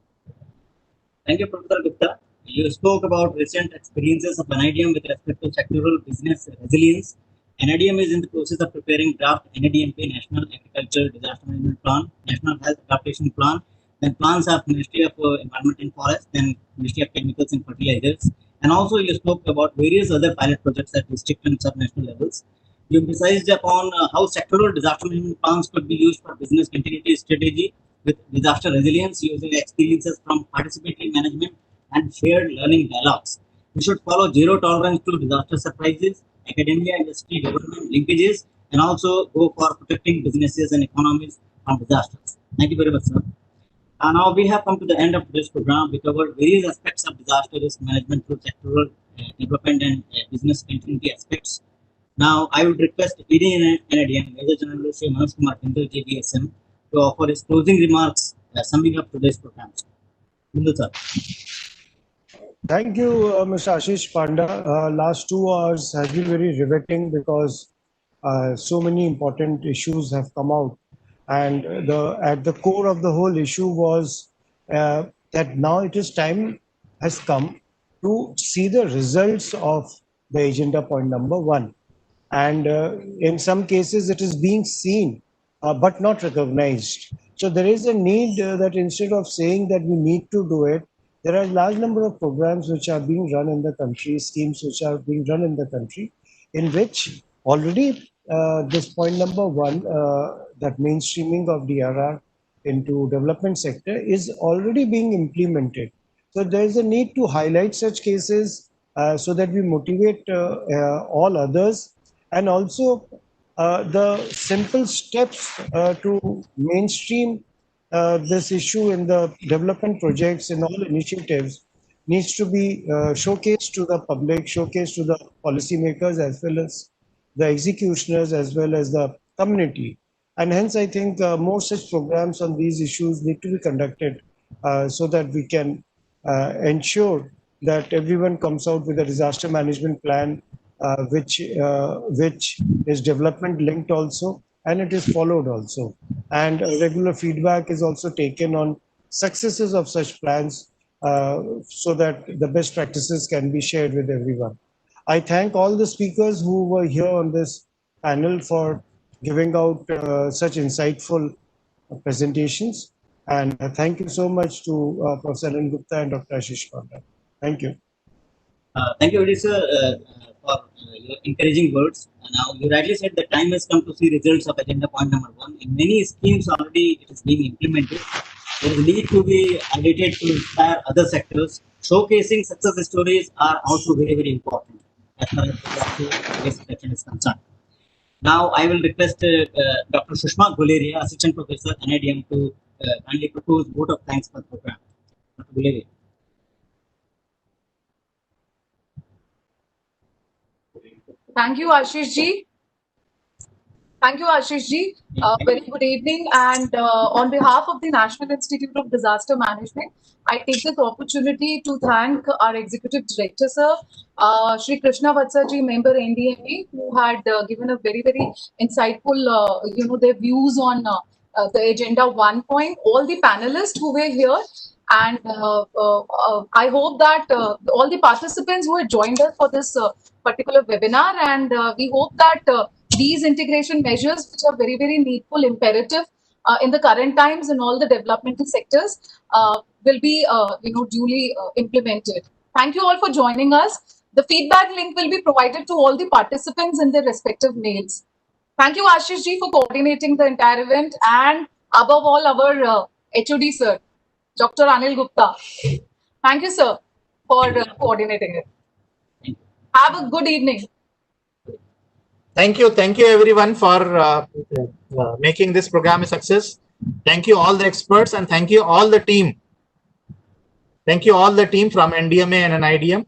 Thank you, Professor Gupta. You spoke about recent experiences of NIDM with respect to sectoral business resilience. NIDM is in the process of preparing draft NIDMP National Agriculture Disaster Management Plan, National Health Adaptation Plan, then plans of Ministry of Environment and Forest, then Ministry of Chemicals and Fertilizers. And also you spoke about various other pilot projects at district and sub-national levels. You emphasized upon how sectoral disaster management plans could be used for business continuity strategy with disaster resilience using experiences from participatory management and shared learning dialogues. We should follow zero tolerance to disaster surprises, academia, industry, government linkages, and also go for protecting businesses and economies from disasters. Thank you very much, sir. Now we have come to the end of today's program. We covered various aspects of disaster risk management through sectoral development and business continuity aspects. Now, I would request ED NIDM, Major General Sri Manoj Kumar Hindal JBSM, to offer his closing remarks, summing up today's program. Hindal sir. Thank you, Mr. Ashish Panda. Last 2 hours has been very riveting because so many important issues have come out. And at the core of the whole issue was that now it is time has come to see the results of the agenda point number 1. And in some cases, it is being seen, but not recognized. So there is a need that instead of saying that we need to do it, there are a large number of programs which are being run in the country, schemes which are being run in the country, in which already this point number 1, that mainstreaming of DRR into development sector is already being implemented. So there is a need to highlight such cases so that we motivate all others, and also the simple steps to mainstream this issue in the development projects and all initiatives needs to be showcased to the public, showcased to the policymakers as well as the executioners as well as the community. And hence, I think more such programs on these issues need to be conducted so that we can ensure that everyone comes out with a disaster management plan which is development linked also, and it is followed also. And regular feedback is also taken on successes of such plans so that the best practices can be shared with everyone. I thank all the speakers who were here on this panel for giving out such insightful presentations. And thank you so much to Professor N. Gupta and Dr. Ashish Panda. Thank you. Thank you, sir, for your encouraging words. Now, you rightly said the time has come to see results of agenda point number 1. In many schemes already it is being implemented. There is a need to be edited to inspire other sectors. Showcasing success stories are also very, very important as far as this section is concerned. Now, I will request Dr. Sushma Guleria, Assistant Professor, NIDM, to kindly propose vote of thanks for the program. Dr. Guleria. Thank you, Ashish ji. Thank you, Ashish ji. Very good evening. And on behalf of the National Institute of Disaster Management, I take this opportunity to thank our Executive Director, sir, Shri Krishna Vatsa ji, member NDMA, who had given a very, very insightful, their views on the agenda 1 point. All the panelists who were here, and I hope that all the participants who had joined us for this particular webinar, and we hope that these integration measures, which are very, very needful, imperative in the current times in all the developmental sectors, will be, duly implemented. Thank you all for joining us. The feedback link will be provided to all the participants in their respective mails. Thank you, Ashish ji, for coordinating the entire event, and above all, our HOD sir, Dr. Anil Gupta. Thank you, sir, for coordinating it. Have a good evening. Thank you everyone for making this program a success. Thank you all the experts, and thank you all the team. Thank you all the team from NDMA and NIDM.